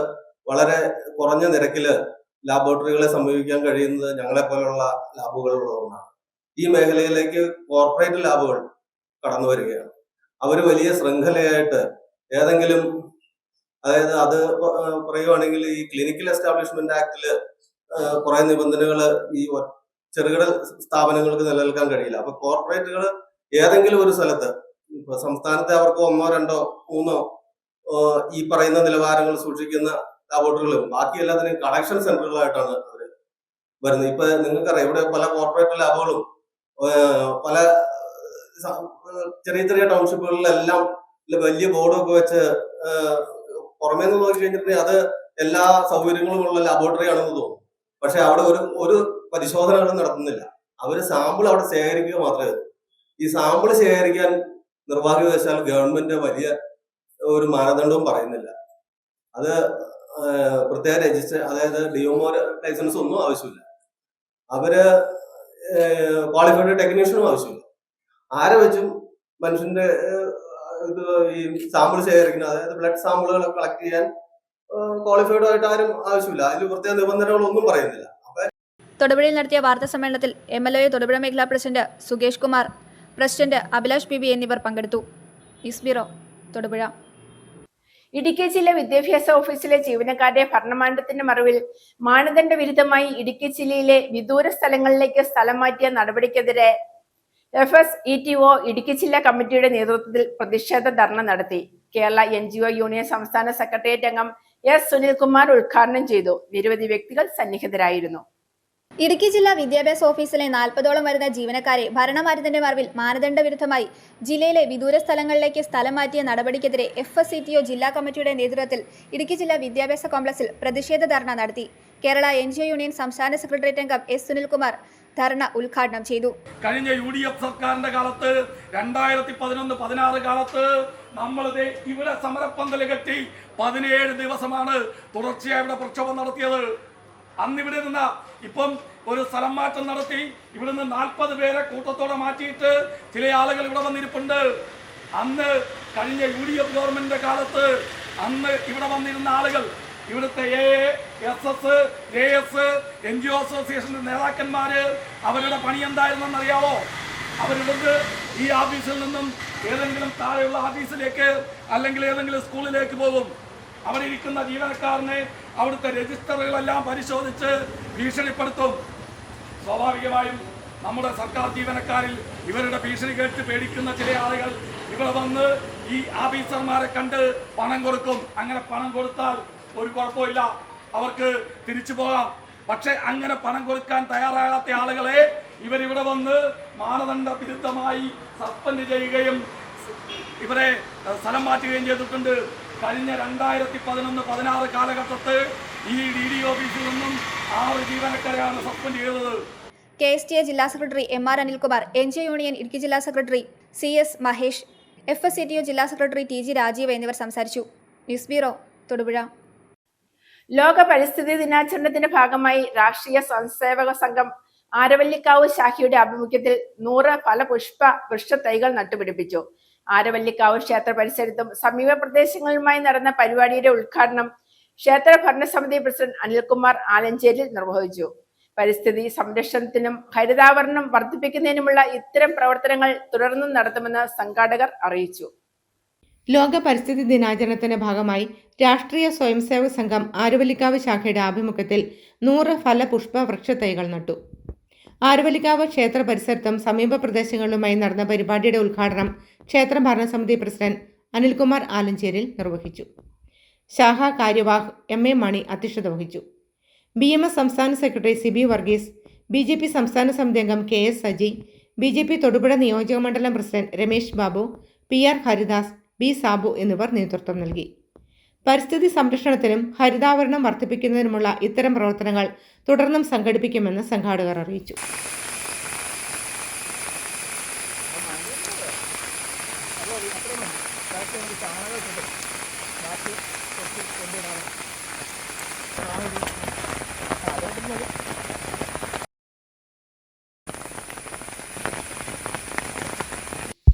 വളരെ കുറഞ്ഞ നിരക്കില് ലാബോറട്ടറികളെ സമീപിക്കാൻ കഴിയുന്നത് ഞങ്ങളെ പോലെയുള്ള ലാബുകളുള്ളതുകൊണ്ടാണ്. ഈ മേഖലയിലേക്ക് കോർപ്പറേറ്റ് ലാബുകൾ കടന്നു വരികയാണ്. അവർ വലിയ ശൃംഖലയായിട്ട് ഏതെങ്കിലും, അതായത് അത് പറയുവാണെങ്കിൽ ഈ ക്ലിനിക്കൽ എസ്റ്റാബ്ലിഷ്മെന്റ് ആക്ടില് കുറെ നിബന്ധനകൾ ഈ ചെറുകിട സ്ഥാപനങ്ങൾക്ക് നിലനിൽക്കാൻ കഴിയില്ല. അപ്പൊ കോർപ്പറേറ്റുകൾ ഏതെങ്കിലും ഒരു സ്ഥലത്ത്, ഇപ്പൊ സംസ്ഥാനത്തെ അവർക്ക് 1, 2, 3 ഈ പറയുന്ന നിലവാരങ്ങൾ സൂക്ഷിക്കുന്ന ലാബോറട്ടറികളും ബാക്കി എല്ലാത്തിനും കളക്ഷൻ സെന്ററുകളായിട്ടാണ് അവർ വരുന്നത്. ഇപ്പൊ നിങ്ങൾക്കറിയാം, ഇവിടെ പല കോർപ്പറേറ്റ് ലാബുകളും പല ചെറിയ ചെറിയ ടൗൺഷിപ്പുകളിലെല്ലാം വലിയ ബോർഡൊക്കെ വെച്ച് പുറമേ നിന്ന് നോക്കി കഴിഞ്ഞിട്ടുണ്ടെങ്കിൽ അത് എല്ലാ സൗകര്യങ്ങളും ഉള്ള ലാബോറട്ടറി ആണെന്ന് തോന്നും. പക്ഷെ അവിടെ ഒരു പരിശോധനകളും നടത്തുന്നില്ല. അവർ സാമ്പിൾ അവിടെ ശേഖരിക്കുക മാത്രമേ ഉള്ളൂ. ഈ സാമ്പിൾ ശേഖരിക്കാൻ നിർഭാഗ്യവശാൽ ഗവൺമെന്റ് വലിയ ഒരു മാനദണ്ഡവും പറയുന്നില്ല. അത് പ്രത്യേക രജിസ്റ്റർ, അതായത് ഡിഒമോ ലൈസൻസ് ഒന്നും ആവശ്യമില്ല. അവര് ക്വാളിഫൈഡ് ടെക്നീഷ്യനും ആവശ്യമില്ല. ആരെ വെച്ചും മനുഷ്യന്റെ ഇത് ഈ സാമ്പിൾ ശേഖരിക്കുന്നത്, അതായത് ബ്ലഡ് സാമ്പിളുകൾ കളക്ട് ചെയ്യാൻ ക്വാളിഫൈഡ് ആയിട്ട് ആരും ആവശ്യമില്ല. അതിൽ പ്രത്യേക നിബന്ധനകളൊന്നും പറയുന്നില്ല. തൊടുപുഴയിൽ നടത്തിയ വാർത്താ സമ്മേളനത്തിൽ MLA തൊടുപുഴ മേഖലാ president Sukesh Kumar, president Abhilash PB എന്നിവർ പങ്കെടുത്തു. News bureau, Thodupuzha. ഇടുക്കി ജില്ലാ വിദ്യാഭ്യാസ ഓഫീസിലെ ജീവനക്കാരുടെ ഭരണമാറ്റത്തിന്റെ മറവിൽ മാനദണ്ഡ വിരുദ്ധമായി ഇടുക്കി ജില്ലയിലെ വിദൂര സ്ഥലങ്ങളിലേക്ക് സ്ഥലം മാറ്റിയ നടപടിക്കെതിരെ FSETO ഇടുക്കി ജില്ലാ കമ്മിറ്റിയുടെ നേതൃത്വത്തിൽ പ്രതിഷേധ ധർണ നടത്തി. കേരള NGO യൂണിയൻ സംസ്ഥാന സെക്രട്ടേറിയറ്റ് അംഗം S. സുനിൽകുമാർ ഉദ്ഘാടനം ചെയ്തു. നിരവധി വ്യക്തികൾ സന്നിഹിതരായിരുന്നു. ഇടുക്കി ജില്ലാ വിദ്യാഭ്യാസ ഓഫീസിലെ 40ഓളം വരുന്ന ജീവനക്കാരെ ഭരണമാറ്റത്തിന്റെ മറവിൽ മാനദണ്ഡ വിരുദ്ധമായി ജില്ലയിലെ വിദൂര സ്ഥലങ്ങളിലേക്ക് സ്ഥലം മാറ്റിയ നടപടിക്കെതിരെ FSETO ജില്ലാ കമ്മിറ്റിയുടെ നേതൃത്വത്തിൽ ഇടുക്കി ജില്ലാ വിദ്യാഭ്യാസ കോംപ്ലക്സിൽ പ്രതിഷേധ ധർണ നടത്തി. കേരള NGO യൂണിയൻ സംസ്ഥാന സെക്രട്ടേറിയറ്റ് അംഗം S. സുനിൽകുമാർ ധർണ ഉദ്ഘാടനം ചെയ്തു. കഴിഞ്ഞ UDF സർക്കാരിന്റെ കാലത്ത് 2011-16 കാലത്ത് നമ്മൾ ഇവിടെ സമരപ്പന്തല് കെട്ടി 17 ദിവസമാണ് തുടർച്ചയായി ഇവിടെ പ്രക്ഷോഭം നടത്തിയത്. അന്നിവിടെ നിന്ന് ഇപ്പം ഒരു സ്ഥലം മാറ്റം നടത്തി ഇവിടെ നിന്ന് 40 പേരെ കൂട്ടത്തോടെ മാറ്റിയിട്ട് ചില ആളുകൾ ഇവിടെ വന്നിരിപ്പുണ്ട്. അന്ന് കഴിഞ്ഞ UDF ഗവൺമെന്റിന്റെ കാലത്ത് അന്ന് ഇവിടെ വന്നിരുന്ന ആളുകൾ, ഇവിടുത്തെ SS, JS, NGO അസോസിയേഷന്റെ നേതാക്കന്മാര്, അവരുടെ പണി എന്തായിരുന്നെന്ന് അറിയാവോ? അവരിവിടുന്ന് ഈ ഓഫീസിൽ നിന്നും ഏതെങ്കിലും താഴെയുള്ള ഓഫീസിലേക്ക് അല്ലെങ്കിൽ ഏതെങ്കിലും സ്കൂളിലേക്ക് പോകും. അവിടെ ഇരിക്കുന്ന ജീവനക്കാരനെ അവിടുത്തെ രജിസ്റ്ററുകളെല്ലാം പരിശോധിച്ച് ഭീഷണിപ്പെടുത്തും. സ്വാഭാവികമായും നമ്മുടെ സർക്കാർ ജീവനക്കാരിൽ ഇവരുടെ ഭീഷണി കേട്ട് പേടിക്കുന്ന ചില ആളുകൾ ഇവിടെ വന്ന് ഈ ഓഫീസർമാരെ കണ്ട് പണം കൊടുക്കും. അങ്ങനെ പണം കൊടുത്താൽ ഒരു കുഴപ്പമില്ല, അവർക്ക് തിരിച്ചു പോകാം. പക്ഷെ അങ്ങനെ പണം കൊടുക്കാൻ തയ്യാറാകാത്ത ആളുകളെ ഇവരിവിടെ വന്ന് മാനദണ്ഡ വിരുദ്ധമായി സസ്പെൻഡ് ചെയ്യുകയും ഇവരെ സ്ഥലം മാറ്റുകയും ചെയ്തിട്ടുണ്ട്. കഴിഞ്ഞ 2011-16 കാലഘട്ടത്ത് ഈ DD ഓഫീസിൽ നിന്നും 6 ജീവനക്കാരെയാണ് സസ്പെൻഡ് ചെയ്തത്. KSTA ജില്ലാ secretary MR Anilkumar, NGO union Idukki ജില്ലാ സെക്രട്ടറി CS മഹേഷ്, FSETO ജില്ലാ സെക്രട്ടറി TG രാജീവ് എന്നിവർ സംസാരിച്ചു. News bureau, Thodupuzha. ലോക പരിസ്ഥിതി ദിനാചരണത്തിന്റെ ഭാഗമായി രാഷ്ട്രീയ സ്വയംസേവക സംഘം ആരവല്ലിക്കാവ് ശാഖയുടെ ആഭിമുഖ്യത്തിൽ 100 ഫലപുഷ്പ വൃക്ഷത്തൈകൾ നട്ടുപിടിപ്പിച്ചു. ആരവല്ലിക്കാവ് ക്ഷേത്ര പരിസരത്തും സമീപ പ്രദേശങ്ങളുമായി നടന്ന പരിപാടിയുടെ ഉദ്ഘാടനം ക്ഷേത്ര ഭരണസമിതി പ്രസിഡന്റ് അനിൽകുമാർ ആലഞ്ചേരിൽ നിർവഹിച്ചു. പരിസ്ഥിതി സംരക്ഷണത്തിനും ഹരിതാവരണം വർദ്ധിപ്പിക്കുന്നതിനുമുള്ള ഇത്തരം പ്രവർത്തനങ്ങൾ തുടർന്നും നടത്തുമെന്ന് സംഘാടകർ അറിയിച്ചു. ലോക പരിസ്ഥിതി ദിനാചരണത്തിന്റെ ഭാഗമായി രാഷ്ട്രീയ സ്വയംസേവക സംഘം ആരവല്ലിക്കാവ് ശാഖയുടെ ആഭിമുഖ്യത്തിൽ 100 ഫലപുഷ്പ വൃക്ഷത്തൈകൾ നട്ടു. ആരവല്ലിക്കാവ് ക്ഷേത്ര പരിസരത്തും സമീപ പ്രദേശങ്ങളിലുമായി നടന്ന പരിപാടിയുടെ ഉദ്ഘാടനം ക്ഷേത്ര ഭരണസമിതി പ്രസിഡന്റ് അനിൽകുമാർ ആലഞ്ചേരിൽ നിർവഹിച്ചു. ശാഖാ കാര്യവാഹ് MA മണി അധ്യക്ഷത വഹിച്ചു. BMS സംസ്ഥാന സെക്രട്ടറി CB വർഗീസ്, BJP സംസ്ഥാന സമിതി അംഗം KS സജി, BJP തൊടുപുഴ നിയോജക മണ്ഡലം president Ramesh Babu, PR Haridas, B Sabu എന്നിവർ നേതൃത്വം നൽകി. പരിസ്ഥിതി സംരക്ഷണത്തിനും ഹരിതാവരണം വർദ്ധിപ്പിക്കുന്നതിനുമുള്ള ഇത്തരം പ്രവർത്തനങ്ങൾ തുടർന്നും സംഘടിപ്പിക്കുമെന്ന് സംഘാടകർ അറിയിച്ചു.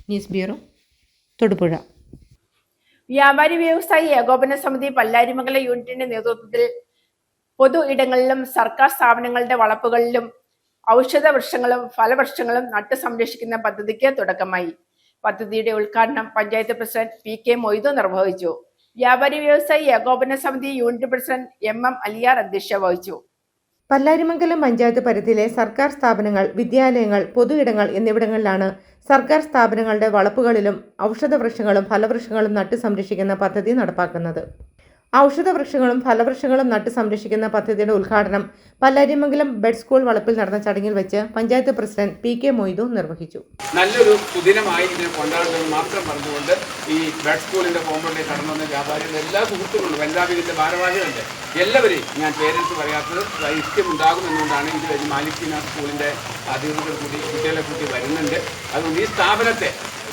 News bureau, Thodupuzha. വ്യാപാരി വ്യവസായി ഏകോപന സമിതി പല്ലാരിമംഗലം യൂണിറ്റിന്റെ നേതൃത്വത്തിൽ പൊതു ഇടങ്ങളിലും സർക്കാർ സ്ഥാപനങ്ങളുടെ വളപ്പുകളിലും ഔഷധ വൃക്ഷങ്ങളും ഫലവൃക്ഷങ്ങളും നട്ടു സംരക്ഷിക്കുന്ന പദ്ധതിക്ക് തുടക്കമായി. പദ്ധതിയുടെ ഉദ്ഘാടനം പഞ്ചായത്ത് പ്രസിഡന്റ് PK മൊയ്തു നിർവഹിച്ചു. വ്യാപാരി വ്യവസായി ഏകോപന സമിതി യൂണിറ്റ് പ്രസിഡന്റ് MM അലിയാർ അധ്യക്ഷത വഹിച്ചു. പല്ലാരിമംഗലം പഞ്ചായത്ത് പരിധിയിലെ സർക്കാർ സ്ഥാപനങ്ങൾ, വിദ്യാലയങ്ങൾ, പൊതു ഇടങ്ങൾ എന്നിവിടങ്ങളിലാണ് സർക്കാർ സ്ഥാപനങ്ങളുടെ വളപ്പുകളിലും ഔഷധവൃക്ഷങ്ങളും ഫലവൃക്ഷങ്ങളും നട്ടു സംരക്ഷിക്കുന്ന പദ്ധതി നടപ്പാക്കുന്നത്. ഔഷധവൃക്ഷങ്ങളും ഫലവൃക്ഷങ്ങളും നട്ട് സംരക്ഷിക്കുന്ന പദ്ധതിയുടെ ഉദ്ഘാടനം പല്ലാരിമംഗലം ബെഡ് സ്കൂൾ വളപ്പിൽ നടന്ന ചടങ്ങിൽ വെച്ച് പഞ്ചായത്ത് പ്രസിഡന്റ് പി.കെ. മൊയ്തു നിർവഹിച്ചു. നല്ലൊരു സുദിനമായി ഇതിനെ കൊണ്ടാടുന്നത് മാത്രം പറഞ്ഞുകൊണ്ട് ഈ ബെഡ് സ്കൂളിൻ്റെ കോമ്പൗണ്ടിൽ കടന്നു വന്ന വ്യാപാരികളുടെ എല്ലാ സുഹൃത്തുക്കളും എല്ലാവരും ഇതിൻ്റെ ഭാരവാഹികളുണ്ട് എല്ലാവരെയും ഞാൻ പേരൻസ് പറയാത്തത് ഐക്യമുണ്ടാകുമെന്നുകൊണ്ടാണ് ഇത് കഴിഞ്ഞ് മാലിക്കീന സ്കൂളിൻ്റെ അധികൃതർ കൂടി കുട്ടികളെ കൂട്ടി വരുന്നുണ്ട്. അതുകൊണ്ട് ഈ സ്ഥാപനത്തെ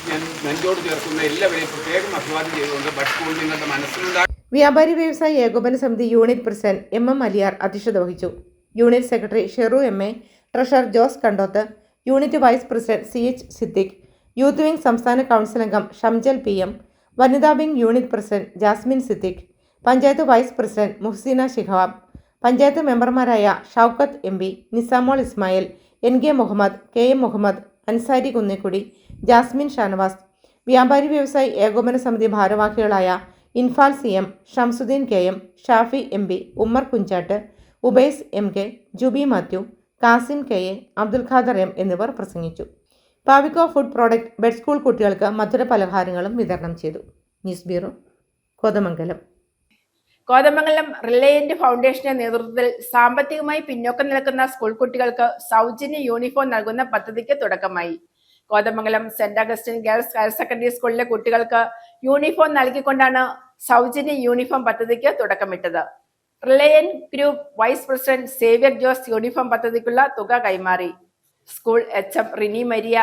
ഞാൻ നെഞ്ചോട് ചേർക്കുന്ന എല്ലാവരെയും പ്രത്യേകം അഭിവാദ്യം ചെയ്തുകൊണ്ട് ബെഡ് സ്കൂൾ നിങ്ങളുടെ മനസ്സിലുണ്ടാകും. വ്യാപാരി വ്യവസായി ഏകോപന സമിതി യൂണിറ്റ് പ്രസിഡന്റ് M.M. അലിയാർ അധ്യക്ഷത വഹിച്ചു. Unit secretary Sheru M.A, treasurer Jose Kandoth, unit vice president C.H. Siddique, youth wing സംസ്ഥാന കൗൺസിൽ അംഗം ഷംജൽ PM, വനിതാ wing unit president Jasmine Siddique, panchayat vice president Muhseena Shihab, panchayat മെമ്പർമാരായ Shoukath MP, Nisamol Ismail, N.K. Muhammad, K.M. Muhammad, Ansari Kunnekkudi, Jasmine Shanavas, വ്യാപാരി വ്യവസായി ഏകോപന സമിതി ഭാരവാഹികളായ Imphal CM, Shamsuddin KM, Shafi MP, Ummer Kunjattu, Ubais MK, Jubi Mathew, Kasim KA, Abdul Khader M എന്നിവർ പ്രസംഗിച്ചു. പാവിക്കോ ഫുഡ് പ്രോഡക്റ്റ് ബെഡ് സ്കൂൾ കുട്ടികൾക്ക് മധുര പലഹാരങ്ങളും വിതരണം ചെയ്തു. News bureau, Kothamangalam. Kothamangalam reliant ഫൗണ്ടേഷന്റെ നേതൃത്വത്തിൽ സാമ്പത്തികമായി പിന്നോക്കം നിൽക്കുന്ന സ്കൂൾ കുട്ടികൾക്ക് സൗജന്യ യൂണിഫോം നൽകുന്ന പദ്ധതിക്ക് തുടക്കമായി. Kothamangalam Saint Augustine girls higher secondary സ്കൂളിലെ കുട്ടികൾക്ക് യൂണിഫോം നൽകിക്കൊണ്ടാണ് സൗജന്യ യൂണിഫോം പദ്ധതിക്ക് തുടക്കമിട്ടത്. Reliance group vice president Xavier Jose uniform പദ്ധതിക്കുള്ള തുക കൈമാറി. School HM Rini Maria,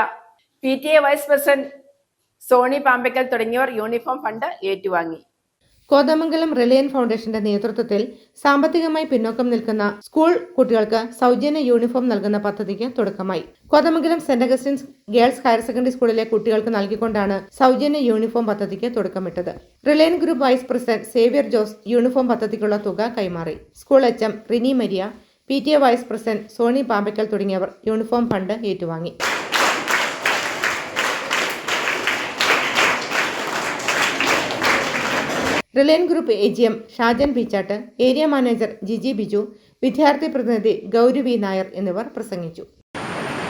PTA vice president Soni Pampackal തുടങ്ങിയവർ യൂണിഫോം ഫണ്ട് ഏറ്റുവാങ്ങി. കോതമംഗലം റിലയൻ ഫൗണ്ടേഷന്റെ നേതൃത്വത്തിൽ സാമ്പത്തികമായി പിന്നോക്കം നിൽക്കുന്ന സ്കൂൾ കുട്ടികൾക്ക് സൗജന്യ യൂണിഫോം നൽകുന്ന പദ്ധതിക്ക് തുടക്കമായി. Kothamangalam Saint Augustine girls higher secondary സ്കൂളിലെ കുട്ടികൾക്ക് നൽകിക്കൊണ്ടാണ് സൗജന്യ യൂണിഫോം പദ്ധതിക്ക് തുടക്കമിട്ടത്. Reliance group vice president Xavier Jose uniform പദ്ധതിക്കുള്ള തുക കൈമാറി. School HM Rini Maria, PTA vice president Soni Pampackal തുടങ്ങിയവർ യൂണിഫോം ഫണ്ട് ഏറ്റുവാങ്ങി. Reliance group AGM Shajan Peechatt, area manager Jiji Biju, വിദ്യാർത്ഥി പ്രതിനിധി ഗൗരി വി നായർ എന്നിവർ പ്രസംഗിച്ചു.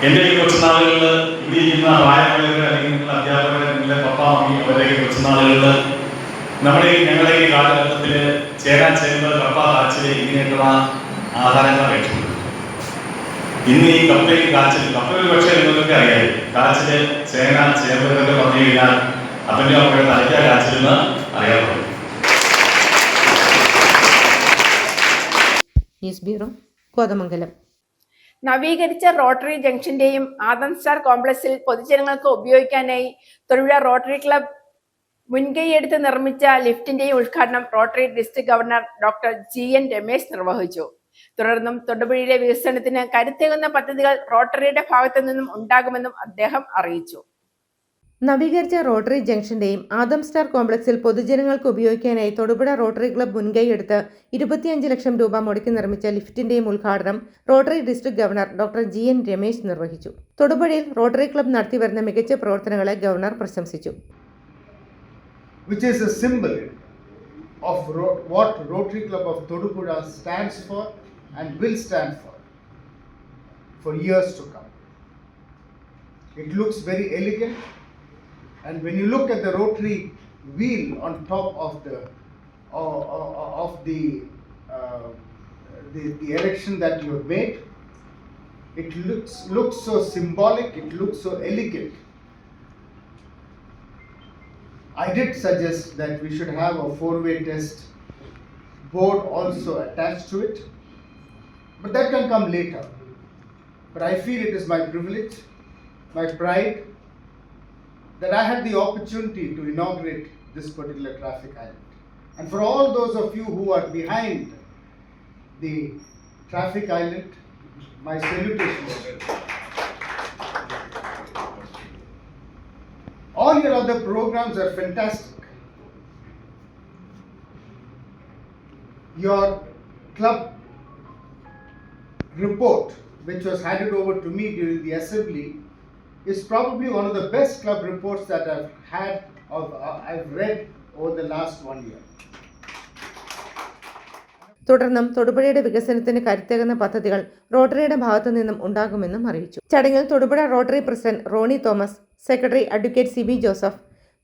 എൻ്റെ ഈ കൊച്ചുനാളുകളിൽ ഇരിക്കുന്ന പ്രായമുള്ളവർ അല്ലെങ്കിൽ അധ്യാപകരെ പപ്പ മമ്മി അവരുടെ കൊച്ചുനാളുകളിൽ ഞങ്ങളുടെ ഈ കാലഘട്ടത്തിൽ ചേമ്പ് കപ്പ കാച്ചിൽ ഇങ്ങനെയൊക്കെയുള്ള ആഹാരങ്ങൾ കഴിച്ചിട്ടുണ്ട്. ഇന്ന് ഈ കപ്പയും കാച്ചിൽ കപ്പയിൽ പക്ഷേ നിങ്ങൾക്ക് അറിയാം കാച്ചില് ചേമ്പ് ഇതൊക്കെ പറഞ്ഞു കഴിഞ്ഞാൽ അപ്പൻ്റെ അമ്മയുടെ തലയ്ക്ക കാച്ചിലെന്ന് അറിയാറുണ്ട്. News bureau, Kothamangalam. നവീകരിച്ച റോട്ടറി ജംഗ്ഷന്റെയും ആദം സ്റ്റാർ കോംപ്ലക്സിൽ പൊതുജനങ്ങൾക്ക് ഉപയോഗിക്കാനായി തൊടുപുഴ റോട്ടറി ക്ലബ് മുൻകൈയെടുത്ത് നിർമ്മിച്ച ലിഫ്റ്റിന്റെയും ഉദ്ഘാടനം rotary district governor doctor GN Ramesh നിർവഹിച്ചു. തുടർന്നും തൊടുപുഴയിലെ വികസനത്തിന് കരുത്തേകുന്ന പദ്ധതികൾ റോട്ടറിയുടെ ഭാഗത്തു നിന്നും ഉണ്ടാകുമെന്നും അദ്ദേഹം അറിയിച്ചു. നവീകരിച്ച റോട്ടറി ജംഗ്ഷന്റെയും ആദം സ്റ്റാർ കോംപ്ലക്സിൽ പൊതുജനങ്ങൾക്ക് ഉപയോഗിക്കാനായി തൊടുപുഴ റോട്ടറി ക്ലബ് മുൻകൈയെടുത്ത് 25 ലക്ഷം രൂപ മുടക്കി നിർമ്മിച്ച ലിഫ്റ്റിന്റെയും ഉദ്ഘാടനം rotary district governor doctor GN Ramesh നിർവഹിച്ചു. തൊടുപുഴയിൽ റോട്ടറി ക്ലബ് നടത്തിവരുന്ന മികച്ച പ്രവർത്തനങ്ങളെ ഗവർണർ പ്രശംസിച്ചു. Which is a symbol of what Rotary Club of Todupuzha stands for and will stand for years to come. It looks very elegant, and when you look at the rotary wheel on top of the erection that you have made, it looks so symbolic, it looks so elegant. I did suggest that we should have a 4-way test board also attached to it, but that can come later. But I feel it is my privilege, my pride, that I had the opportunity to inaugurate this particular traffic island. And for all those of you who are behind the traffic island, my salutations. All your other programs are fantastic. Your club report, which was handed over to me during the assembly, is probably one of the best club reports that I've read over the last 1 year. തുടർന്നും തൊടുപുഴയുടെ വികസനത്തിന് കരുത്തേകുന്ന പദ്ധതികൾ റോട്ടറിയുടെ ഭാഗത്തു നിന്നും ഉണ്ടാകുമെന്നും അറിയിച്ചു. ചടങ്ങിൽ Thodupuzha rotary president Ronnie Thomas, secretary advocate CB Joseph,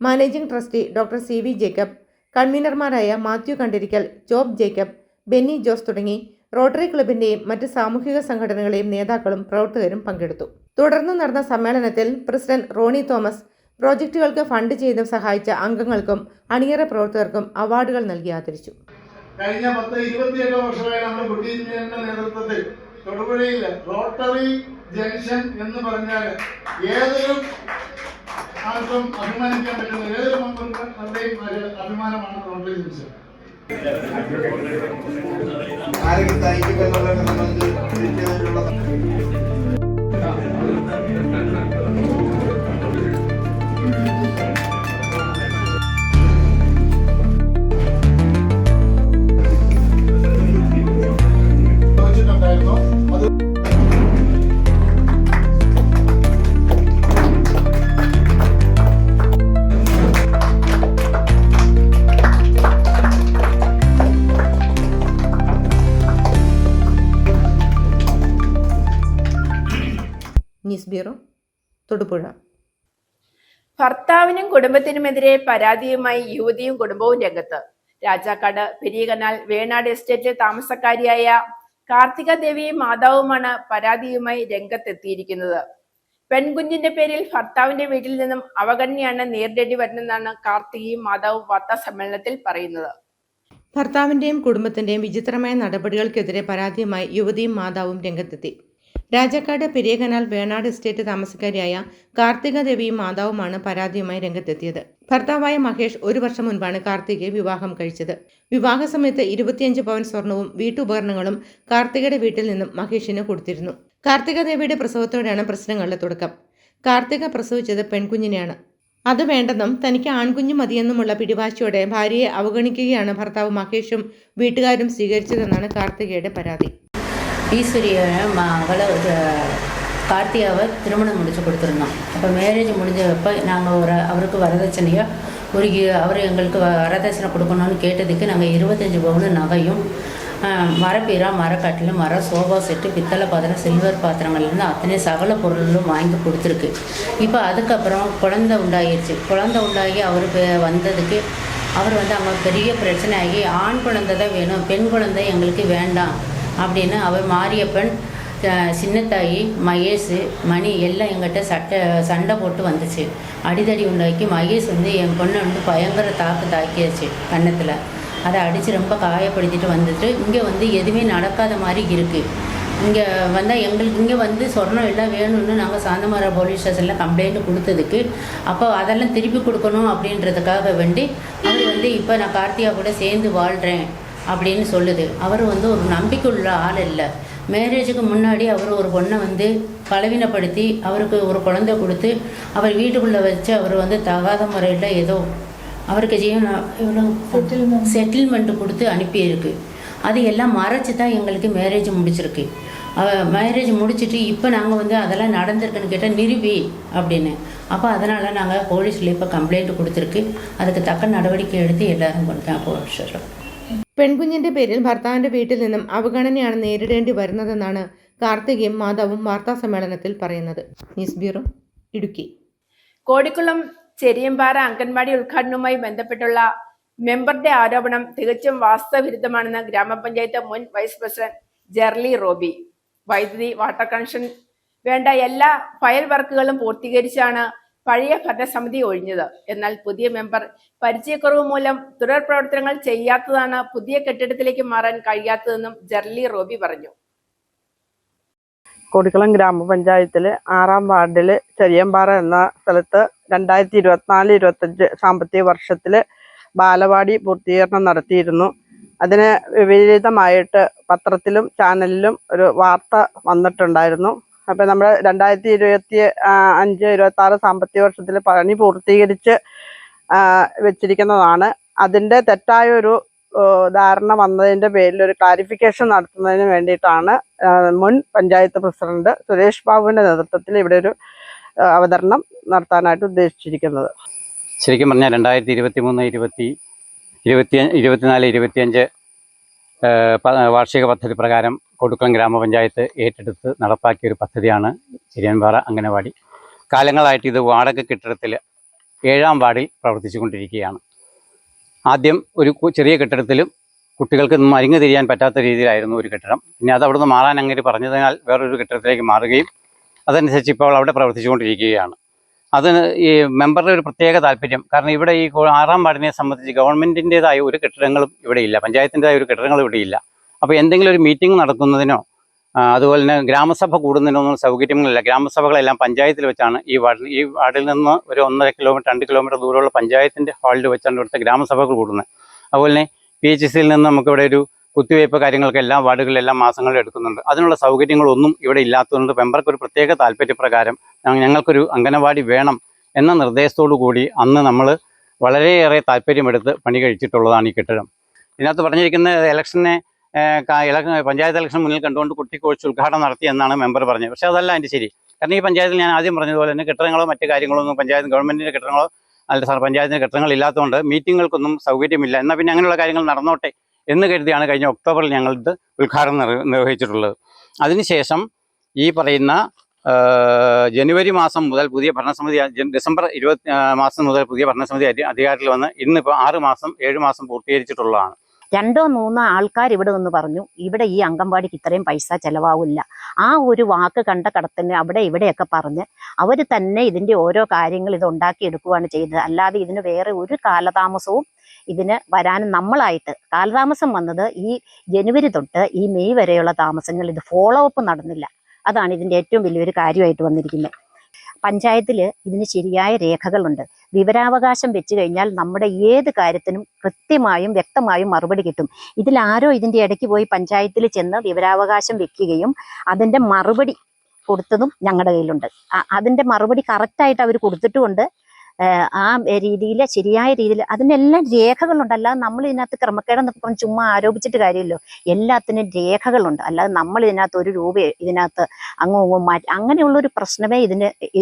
managing trustee doctor CV Jacob, കൺവീനർമാരായ Mathew Kandirikkal, Job Jacob, Benny Jose തുടങ്ങി റോട്ടറി ക്ലബിന്റെയും മറ്റ് സാമൂഹിക സംഘടനകളെയും നേതാക്കളും പ്രവർത്തകരും പങ്കെടുത്തു. തുടർന്ന് നടന്ന സമ്മേളനത്തിൽ പ്രസിഡന്റ് റോണി തോമസ് പ്രോജക്റ്റുകൾക്ക് ഫണ്ട് ചെയ്ത് സഹായിച്ച അംഗങ്ങൾക്കും അണിയറ പ്രവർത്തകർക്കും അവാർഡുകൾ നൽകി ആദരിച്ചു. കഴിഞ്ഞ 10-28 വർഷമായി നമ്മുടെ കുട്ടി എഞ്ചിനീയറിന്റെ നേതൃത്വത്തിൽ തൊടുപുഴയിൽ റോട്ടറി ജംഗ്ഷൻ എന്ന് പറഞ്ഞാൽ ഏതൊരു ആൾക്കും അഭിമാനിക്കാൻ പറ്റുന്ന ഏതൊരു മെമ്പറുടെയും അഭിമാനമാണ് rotary junction. News bureau, Thodupuzha. ഭർത്താവിനും കുടുംബത്തിനുമെതിരെ പരാതിയുമായി യുവതിയും കുടുംബവും രംഗത്ത്. രാജാക്കാട് പെരിയകനാൽ വേണാട് എസ്റ്റേറ്റിൽ താമസക്കാരിയായ കാർത്തിക ദേവിയും മാതാവുമാണ് പരാതിയുമായി രംഗത്തെത്തിയിരിക്കുന്നത്. പെൺകുഞ്ഞിന്റെ പേരിൽ ഭർത്താവിന്റെ വീട്ടിൽ നിന്നും അവഗണനയാണ് നേരിടേണ്ടി വരുന്നതെന്നാണ് കാർത്തികയും മാതാവും വാർത്താ സമ്മേളനത്തിൽ പറയുന്നത്. ഭർത്താവിന്റെയും കുടുംബത്തിന്റെയും വിചിത്രമായ നടപടികൾക്കെതിരെ പരാതിയുമായി യുവതിയും മാതാവും രംഗത്തെത്തി. രാജാക്കാട് പെരിയകനാൽ വേണാട് എസ്റ്റേറ്റ് താമസക്കാരിയായ കാർത്തിക ദേവിയും മാതാവുമാണ് പരാതിയുമായി രംഗത്തെത്തിയത്. ഭർത്താവായ മഹേഷ് 1 വർഷം മുൻപാണ് കാർത്തികയെ വിവാഹം കഴിച്ചത്. വിവാഹ സമയത്ത് 25 പവൻ സ്വർണവും വീട്ടുപകരണങ്ങളും കാർത്തികയുടെ വീട്ടിൽ നിന്നും മഹേഷിന് കൊടുത്തിരുന്നു. കാർത്തിക ദേവിയുടെ പ്രസവത്തോടെയാണ് പ്രശ്നങ്ങളുടെ തുടക്കം. കാർത്തിക പ്രസവിച്ചത് പെൺകുഞ്ഞിനെയാണ്. അത് വേണ്ടെന്നും തനിക്ക് ആൺകുഞ്ഞു മതിയെന്നുമുള്ള പിടിവാശിയോടെ ഭാര്യയെ അവഗണിക്കുകയാണ് ഭർത്താവ് മഹേഷും വീട്ടുകാരും സ്വീകരിച്ചതെന്നാണ് കാർത്തികയുടെ പരാതി. ஈஸ்வரியை மகளை கார்த்திகாவை திருமணம் முடிச்சு கொடுத்துருந்தோம். அப்போ மேரேஜ் முடிஞ்சப்போ நாங்கள் அவருக்கு வரதட்சணையாக அவர் எங்களுக்கு வரதட்சணை கொடுக்கணும்னு கேட்டதுக்கு நாங்கள் 25 பவுன் நகையும் மரப்பீரா, மரக்கட்டில், சோஃபா செட்டு, பித்தளை பாத்திரம், சில்வர் பாத்திரங்கள்லேருந்து அத்தனை சகல பொருளும் வாங்கி கொடுத்துருக்கு. இப்போ அதுக்கப்புறம் குழந்தை உண்டாகிடுச்சு. குழந்தை உண்டாகி அவர் வந்ததுக்கு அவர் அங்கே பெரிய பிரச்சனை ஆகி ஆண் குழந்தை தான் வேணும், பெண் குழந்தை எங்களுக்கு வேண்டாம் அப்படின்னு அவர் மாரியப்பன், சின்னத்தாயி, மகேஷ், மணி எல்லாம் எங்கிட்ட சண்டை போட்டு வந்துச்சு. அடிதடி உண்டாக்கி மகேஷ் என் பொண்ணை பயங்கர தாக்கியாச்சு கன்னத்தில். அதை அடித்து ரொம்ப காயப்படுத்திட்டு வந்துட்டு இங்கே எதுவுமே நடக்காத மாதிரி இருக்குது. இங்கே வந்தால் எங்களுக்கு இங்கே சொர்ணம் எல்லாம் வேணும்னு நாங்கள் சாந்தமர போலீஸ் ஸ்டேஷனில் கம்ப்ளைண்ட் கொடுத்ததுக்கு அப்போ அதெல்லாம் திருப்பி கொடுக்கணும் அப்படின்றதுக்காக வேண்டி அவர் இப்போ நான் கார்த்திகா கூட சேர்ந்து வாழ்கிறேன் அப்படின்னு சொல்லுது. அவர் ஒரு நம்பிக்கையுள்ள ஆள் இல்லை. மேரேஜுக்கு முன்னாடி அவர் ஒரு பொண்ணை பலவீனப்படுத்தி அவருக்கு ஒரு குழந்தை கொடுத்து அவர் வீட்டுக்குள்ளே வச்சு அவர் தகாத முறையில் ஏதோ அவருக்கு செட்டில்மெண்ட்டு கொடுத்து அனுப்பியிருக்கு. அது எல்லாம் மறைச்சி தான் எங்களுக்கு மேரேஜ் முடிச்சிருக்கு. மேரேஜ் முடிச்சுட்டு இப்போ நாங்கள் அதெல்லாம் நடந்திருக்குன்னு கேட்டால் நிரூபி அப்படின்னு. அப்போ அதனால் நாங்கள் போலீஸில் இப்போ கம்ப்ளைண்ட் கொடுத்துருக்கு. அதுக்கு தக்க நடவடிக்கை எடுத்து எல்லாரும் கொடுத்தேன் போலீஸ். പെൺകുഞ്ഞിന്റെ പേരിൽ ഭർത്താവിന്റെ വീട്ടിൽ നിന്നും അവഗണനയാണ് നേരിടേണ്ടി വരുന്നതെന്നാണ് കാർത്തികയും മാതാവും വാർത്താ സമ്മേളനത്തിൽ പറയുന്നത്. News bureau, Idukki. കോടിക്കുളം ചെരിയമ്പാറ അംഗൻവാടി ഉദ്ഘാടനവുമായി ബന്ധപ്പെട്ടുള്ള മെമ്പറുടെ ആരോപണം തികച്ചും വാസ്തവവിരുദ്ധമാണെന്ന് ഗ്രാമപഞ്ചായത്ത് മുൻ വൈസ് പ്രസിഡന്റ് ജെർലി റോബി. വൈദ്യുതി, വാട്ടർ കണക്ഷൻ വേണ്ട എല്ലാ ഫയൽ വർക്കുകളും പൂർത്തീകരിച്ചാണ് പഴയ ഭരണസമിതി ഒഴിഞ്ഞത്. എന്നാൽ പുതിയ മെമ്പർ പരിചയക്കുറവ് മൂലം തുടർ പ്രവർത്തനങ്ങൾ ചെയ്യാത്തതാണ് പുതിയ കെട്ടിടത്തിലേക്ക് മാറാൻ കഴിയാത്തതെന്നും ജെർലി റോബി പറഞ്ഞു. കോടിക്കുളം ഗ്രാമപഞ്ചായത്തിൽ 6-ാം വാർഡിൽ ചെറിയമ്പാറ എന്ന സ്ഥലത്ത് 2024-25 സാമ്പത്തിക വർഷത്തിൽ ബാലവാടി പൂർത്തീകരണം നടത്തിയിരുന്നു. അതിന് വിപരീതമായിട്ട് പത്രത്തിലും ചാനലിലും ഒരു വാർത്ത വന്നിട്ടുണ്ടായിരുന്നു. അപ്പോൾ നമ്മൾ 2025-26 സാമ്പത്തിക വർഷത്തിൽ പണി പൂർത്തീകരിച്ച് വെച്ചിരിക്കുന്നതാണ്. അതിൻ്റെ തെറ്റായൊരു ധാരണ വന്നതിൻ്റെ പേരിൽ ഒരു ക്ലാരിഫിക്കേഷൻ നടത്തുന്നതിന് വേണ്ടിയിട്ടാണ് മുൻ പഞ്ചായത്ത് പ്രസിഡന്റ് സുരേഷ് ബാബുവിൻ്റെ നേതൃത്വത്തിൽ ഇവിടെ ഒരു അവതരണം നടത്താനായിട്ട് ഉദ്ദേശിച്ചിരിക്കുന്നത്. ശരിക്കും പറഞ്ഞാൽ 2023-24-25 വാർഷിക പദ്ധതി പ്രകാരം കോടിക്കുളം ഗ്രാമപഞ്ചായത്ത് ഏറ്റെടുത്ത് നടപ്പാക്കിയ ഒരു പദ്ധതിയാണ് ചെറിയമ്പാറ അംഗനവാടി. കാലങ്ങളായിട്ട് ഇത് വാടക കെട്ടിടത്തിൽ 7-ാം വാർഡിൽ പ്രവർത്തിച്ചു കൊണ്ടിരിക്കുകയാണ്. ആദ്യം ഒരു ചെറിയ കെട്ടിടത്തിലും കുട്ടികൾക്ക് മരിങ്ങ് തിരിയാൻ പറ്റാത്ത രീതിയിലായിരുന്നു ഒരു കെട്ടിടം. പിന്നെ അത് അവിടുന്ന് മാറാൻ അങ്ങനെ പറഞ്ഞതിനാൽ വേറൊരു കെട്ടിടത്തിലേക്ക് മാറുകയും അതനുസരിച്ച് ഇപ്പോൾ അവിടെ പ്രവർത്തിച്ചുകൊണ്ടിരിക്കുകയാണ്. അതിന് ഈ മെമ്പറുടെ ഒരു പ്രത്യേക താല്പര്യം, കാരണം ഇവിടെ ഈ 6-ാം വാർഡിനെ സംബന്ധിച്ച് ഗവൺമെൻറ്റിൻ്റേതായ ഒരു കെട്ടിടങ്ങളും ഇവിടെ ഇല്ല, പഞ്ചായത്തിൻ്റെതായ ഒരു കെട്ടിടങ്ങളും ഇവിടെ ഇല്ല. അപ്പോൾ എന്തെങ്കിലും ഒരു മീറ്റിംഗ് നടത്തുന്നതിനോ അതുപോലെ തന്നെ ഗ്രാമസഭ കൂടുന്നതിനോ ഒന്നും സൗകര്യങ്ങളില്ല. ഗ്രാമസഭകളെല്ലാം പഞ്ചായത്തിൽ വെച്ചാണ് ഈ വാർഡിൽ നിന്ന് ഒരു 1.5 കിലോമീറ്റർ 2 കിലോമീറ്റർ ദൂരമുള്ള പഞ്ചായത്തിൻ്റെ ഹാളിൽ വെച്ചാണ് ഇവിടുത്തെ ഗ്രാമസഭകൾ കൂടുന്നത്. അതുപോലെ തന്നെ PHCയിൽ നിന്ന് നമുക്കിവിടെ ഒരു കുത്തിവയ്പ്പ് കാര്യങ്ങൾക്കെല്ലാം വാർഡുകളിലെല്ലാം മാസങ്ങളിൽ എടുക്കുന്നുണ്ട്. അതിനുള്ള സൗകര്യങ്ങളൊന്നും ഇവിടെ ഇല്ലാത്തതുകൊണ്ട് മെമ്പർക്ക് ഒരു പ്രത്യേക താല്പര്യപ്രകാരം ഞങ്ങൾക്കൊരു അംഗനവാടി വേണം എന്ന നിർദ്ദേശത്തോടു കൂടി അന്ന് നമ്മൾ വളരെയേറെ താല്പര്യമെടുത്ത് പണി കഴിച്ചിട്ടുള്ളതാണ് ഈ കെട്ടിടം. ഇതിനകത്ത് പറഞ്ഞിരിക്കുന്ന പഞ്ചായത്ത് ഇലക്ഷൻ മുന്നിൽ കണ്ടുകൊണ്ട് കുട്ടിക്കോഴ്സ് ഉദ്ഘാടനം നടത്തി എന്നാണ് മെമ്പർ പറഞ്ഞത്. പക്ഷേ അതല്ല അതിൻ്റെ ശരി. കാരണം ഈ പഞ്ചായത്തിൽ ഞാൻ ആദ്യം പറഞ്ഞതുപോലെ തന്നെ കെട്ടിടങ്ങളോ മറ്റു കാര്യങ്ങളോ ഒന്നും ഗവൺമെൻറ്റിൻ്റെ കെട്ടിടങ്ങളോ പഞ്ചായത്തിൻ്റെ കെട്ടിടങ്ങൾ ഇല്ലാത്തതുകൊണ്ട് മീറ്റിങ്ങുകൾക്കൊന്നും സൗകര്യമില്ല. എന്നാൽ പിന്നെ അങ്ങനെയുള്ള കാര്യങ്ങൾ നടന്നോട്ടെ എന്ന് കരുതിയാണ് കഴിഞ്ഞ ഒക്ടോബറിൽ ഞങ്ങളിത് ഉദ്ഘാടനം നിർവഹിച്ചിട്ടുള്ളത്. അതിനുശേഷം ഈ പറയുന്ന ജനുവരി മാസം മുതൽ പുതിയ ഭരണസമിതി, ഡിസംബർ 20 മാസം മുതൽ പുതിയ ഭരണസമിതി അധികാരത്തിൽ വന്ന് ഇന്നിപ്പോൾ 6 മാസം 7 മാസം പൂർത്തീകരിച്ചിട്ടുള്ളതാണ്. 2-3 ആൾക്കാർ ഇവിടെ നിന്ന് പറഞ്ഞു ഇവിടെ ഈ അംഗൻവാടിക്ക് ഇത്രയും പൈസ ചിലവാവില്ല. ആ ഒരു വാക്ക് കണ്ട കടത്തിന് അവിടെ ഇവിടെയൊക്കെ പറഞ്ഞ് അവർ തന്നെ ഇതിൻ്റെ ഓരോ കാര്യങ്ങൾ ഇത് ഉണ്ടാക്കിയെടുക്കുകയാണ് ചെയ്തത്. അല്ലാതെ ഇതിന് വേറെ ഒരു കാലതാമസവും ഇതിന് വരാനും നമ്മളായിട്ട് കാലതാമസം വന്നത് ഈ ജനുവരി തൊട്ട് ഈ മെയ് വരെയുള്ള താമസങ്ങൾ ഇത് ഫോളോ അപ്പ് നടന്നില്ല. അതാണ് ഇതിൻ്റെ ഏറ്റവും വലിയൊരു കാര്യമായിട്ട് വന്നിരിക്കുന്നത്. പഞ്ചായത്തിൽ ഇതിന് ശരിയായ രേഖകളുണ്ട്. വിവരാവകാശം വെച്ച് കഴിഞ്ഞാൽ നമ്മുടെ ഏത് കാര്യത്തിനും കൃത്യമായും വ്യക്തമായും മറുപടി കിട്ടും. ഇതിലാരോ ഇതിൻ്റെ ഇടയ്ക്ക് പോയി പഞ്ചായത്തിൽ ചെന്ന് വിവരാവകാശം വെക്കുകയും അതിൻ്റെ മറുപടി കൊടുത്തതും ഞങ്ങളുടെ കയ്യിലുണ്ട്. അതിൻ്റെ മറുപടി കറക്റ്റായിട്ട് അവർ കൊടുത്തിട്ടുമുണ്ട്. ആ രീതിയിൽ ശരിയായ രീതിയിൽ അതിനെല്ലാം രേഖകളുണ്ട്. അല്ലാതെ നമ്മൾ ഇതിനകത്ത് ക്രമക്കേടെന്നൊക്കെ പറഞ്ഞ് ചുമ്മാ ആരോപിച്ചിട്ട് കാര്യമില്ലോ. എല്ലാത്തിനും രേഖകളുണ്ട്. അല്ലാതെ നമ്മൾ ഇതിനകത്ത് ഒരു രൂപ ഇതിനകത്ത് അങ്ങും മാറ്റി അങ്ങനെയുള്ളൊരു പ്രശ്നമേ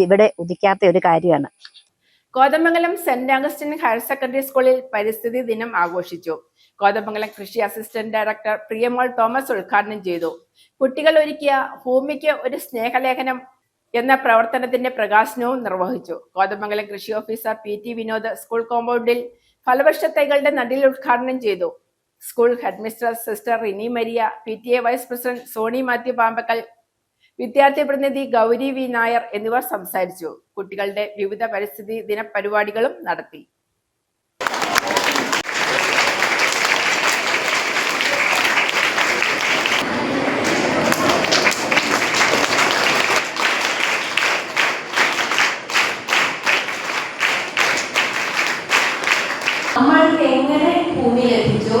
ഇവിടെ ഉദിക്കാത്ത ഒരു കാര്യമാണ്. Kothamangalam Saint Augustine higher secondary സ്കൂളിൽ പരിസ്ഥിതി ദിനം ആഘോഷിച്ചു. കോതമംഗലം കൃഷി അസിസ്റ്റന്റ് ഡയറക്ടർ പ്രിയമോൾ തോമസ് ഉദ്ഘാടനം ചെയ്തു. കുട്ടികൾ ഒരുക്കിയ ഭൂമിക്ക് ഒരു സ്നേഹലേഖനം എന്ന പ്രവർത്തനത്തിന്റെ പ്രകാശനവും നിർവഹിച്ചു. കോതമംഗലം കൃഷി ഓഫീസർ PT വിനോദ് സ്കൂൾ കോമ്പൗണ്ടിൽ ഫലവൃക്ഷ തൈകളുടെ നടീൽ ഉദ്ഘാടനം ചെയ്തു. School headmistress sister Rini Maria, PTA vice president Soni Mathew Pampackal, വിദ്യാർത്ഥി പ്രതിനിധി ഗൗരി V നായർ എന്നിവർ സംസാരിച്ചു. കുട്ടികളുടെ വിവിധ പരിസ്ഥിതി ദിന പരിപാടികളും നടത്തി. നമ്മൾക്ക് എങ്ങനെ ഭൂമി ലഭിച്ചോ,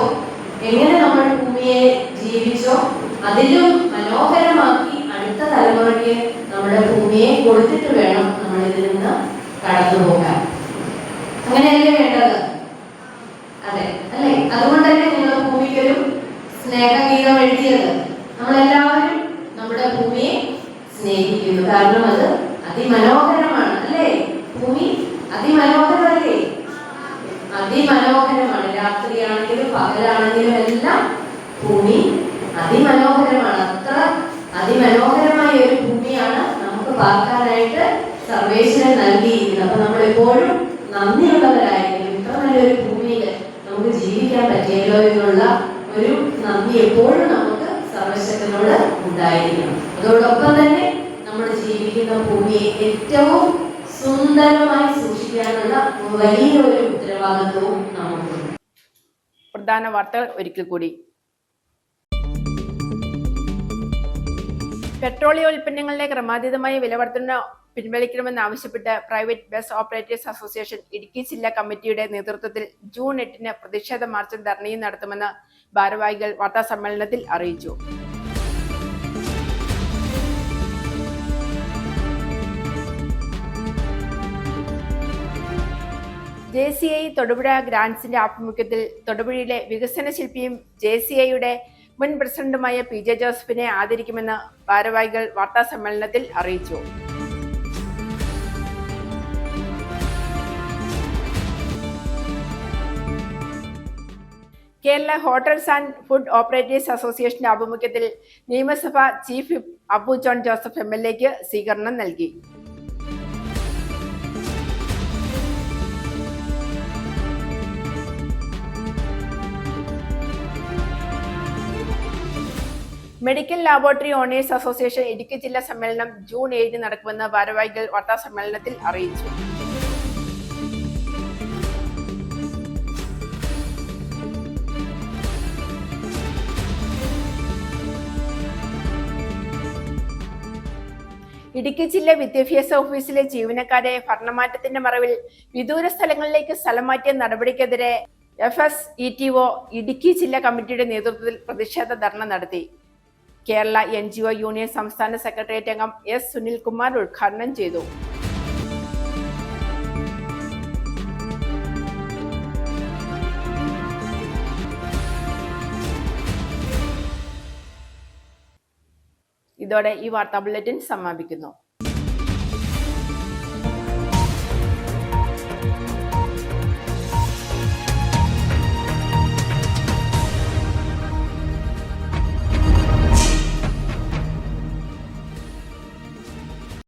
എങ്ങനെ നമ്മൾ ഭൂമിയെ ജീവിച്ചോ, അതിലും മനോഹരമാക്കി അടുത്ത തലമുറയ്ക്ക് നമ്മുടെ ഭൂമിയെ കൊടുത്തിട്ട് വേണം നമ്മൾ ഇതിൽ നിന്ന് കടന്നു പോകാൻ. അങ്ങനെയല്ലേ വേണ്ടത്? അതെ അല്ലേ? അതുകൊണ്ടല്ലേ നിങ്ങൾ ഭൂമിക്കൊരു സ്നേഹഗീതം എഴുതിയത്. നമ്മളെല്ലാവരും നമ്മുടെ ഭൂമിയെ സ്നേഹിക്കുന്നു. കാരണം അത് അതിമനോഹരമാണ് അല്ലേ? ഭൂമി അതിമനോഹരമല്ലേ? അതിമനോഹരമാണ്. രാത്രിയാണെങ്കിലും പകലാണെങ്കിലും എല്ലാം ഭൂമി അതിമനോഹരമാണ്. അത്ര അതിമനോഹരമായ ഒരു ഭൂമിയാണ് നമുക്ക് പാർക്കാനായിട്ട് സർവേശ്വരൻ നൽകിയിരിക്കുന്നത്. അപ്പൊ നമ്മൾ എപ്പോഴും നന്ദിയുള്ളവരായിരിക്കും. ഇത്ര നല്ലൊരു ഭൂമിയിൽ നമുക്ക് ജീവിക്കാൻ പറ്റിയല്ലോ എന്നുള്ള ഒരു നന്ദി എപ്പോഴും നമുക്ക് സർവശക്തനോട് ഉണ്ടായിരിക്കണം. അതോടൊപ്പം തന്നെ നമ്മൾ ജീവിക്കുന്ന ഭൂമിയെ ഏറ്റവും സുന്ദരമായി സൂക്ഷിക്കാനുള്ള വലിയൊരു ഉത്തരവാദിത്വവും നമുക്കുണ്ട്. പ്രധാന വാർത്തകൾ ഒരിക്കൽ കൂടി. പെട്രോളിയം ഉൽപ്പന്നങ്ങളുടെ ക്രമാതീതമായ വിലവർധന പിൻവലിക്കണമെന്നാവശ്യപ്പെട്ട് private bus operators association Idukki ജില്ലാ കമ്മിറ്റിയുടെ നേതൃത്വത്തിൽ ജൂൺ 8-ന് പ്രതിഷേധ മാർച്ചും ധർണയും നടത്തുമെന്ന് ഭാരവാഹികൾ വാർത്താസമ്മേളനത്തിൽ അറിയിച്ചു. JCI തൊടുപുഴ ഗ്രാൻഡ്സിന്റെ ആഭിമുഖ്യത്തിൽ തൊടുപുഴയിലെ വികസന ശില്പിയും JCIയുടെ മുൻ പ്രസിഡന്റുമായ PJ ജോസഫിനെ ആദരിക്കുമെന്ന് ഭാരവാഹികൾ വാർത്താസമ്മേളനത്തിൽ അറിയിച്ചു. Kerala hotels and food operators അസോസിയേഷന്റെ ആഭിമുഖ്യത്തിൽ നിയമസഭാ chief whip Abu John Joseph MLAക്ക് സ്വീകരണം നൽകി. Medical laboratory owners association Idukki ജില്ലാ സമ്മേളനം ജൂൺ 7 നടക്കുമെന്ന് ഭാരവാഹികൾ വാർത്താ സമ്മേളനത്തിൽ അറിയിച്ചു. ഇടുക്കി ജില്ലാ വിദ്യാഭ്യാസ ഓഫീസിലെ ജീവനക്കാരെ ഭരണമാറ്റത്തിന്റെ മറവിൽ വിദൂര സ്ഥലങ്ങളിലേക്ക് സ്ഥലം മാറ്റിയ നടപടിക്കെതിരെ FSETO ഇടുക്കി ജില്ലാ കമ്മിറ്റിയുടെ നേതൃത്വത്തിൽ പ്രതിഷേധ ധർണ നടത്തി. കേരള NGO യൂണിയൻ സംസ്ഥാന സെക്രട്ടേറിയറ്റ് അംഗം S. സുനിൽകുമാർ ഉദ്ഘാടനം ചെയ്തു. ഇതോടെ ഈ വാർത്താ ബുള്ളറ്റിൻ സമാപിക്കുന്നു.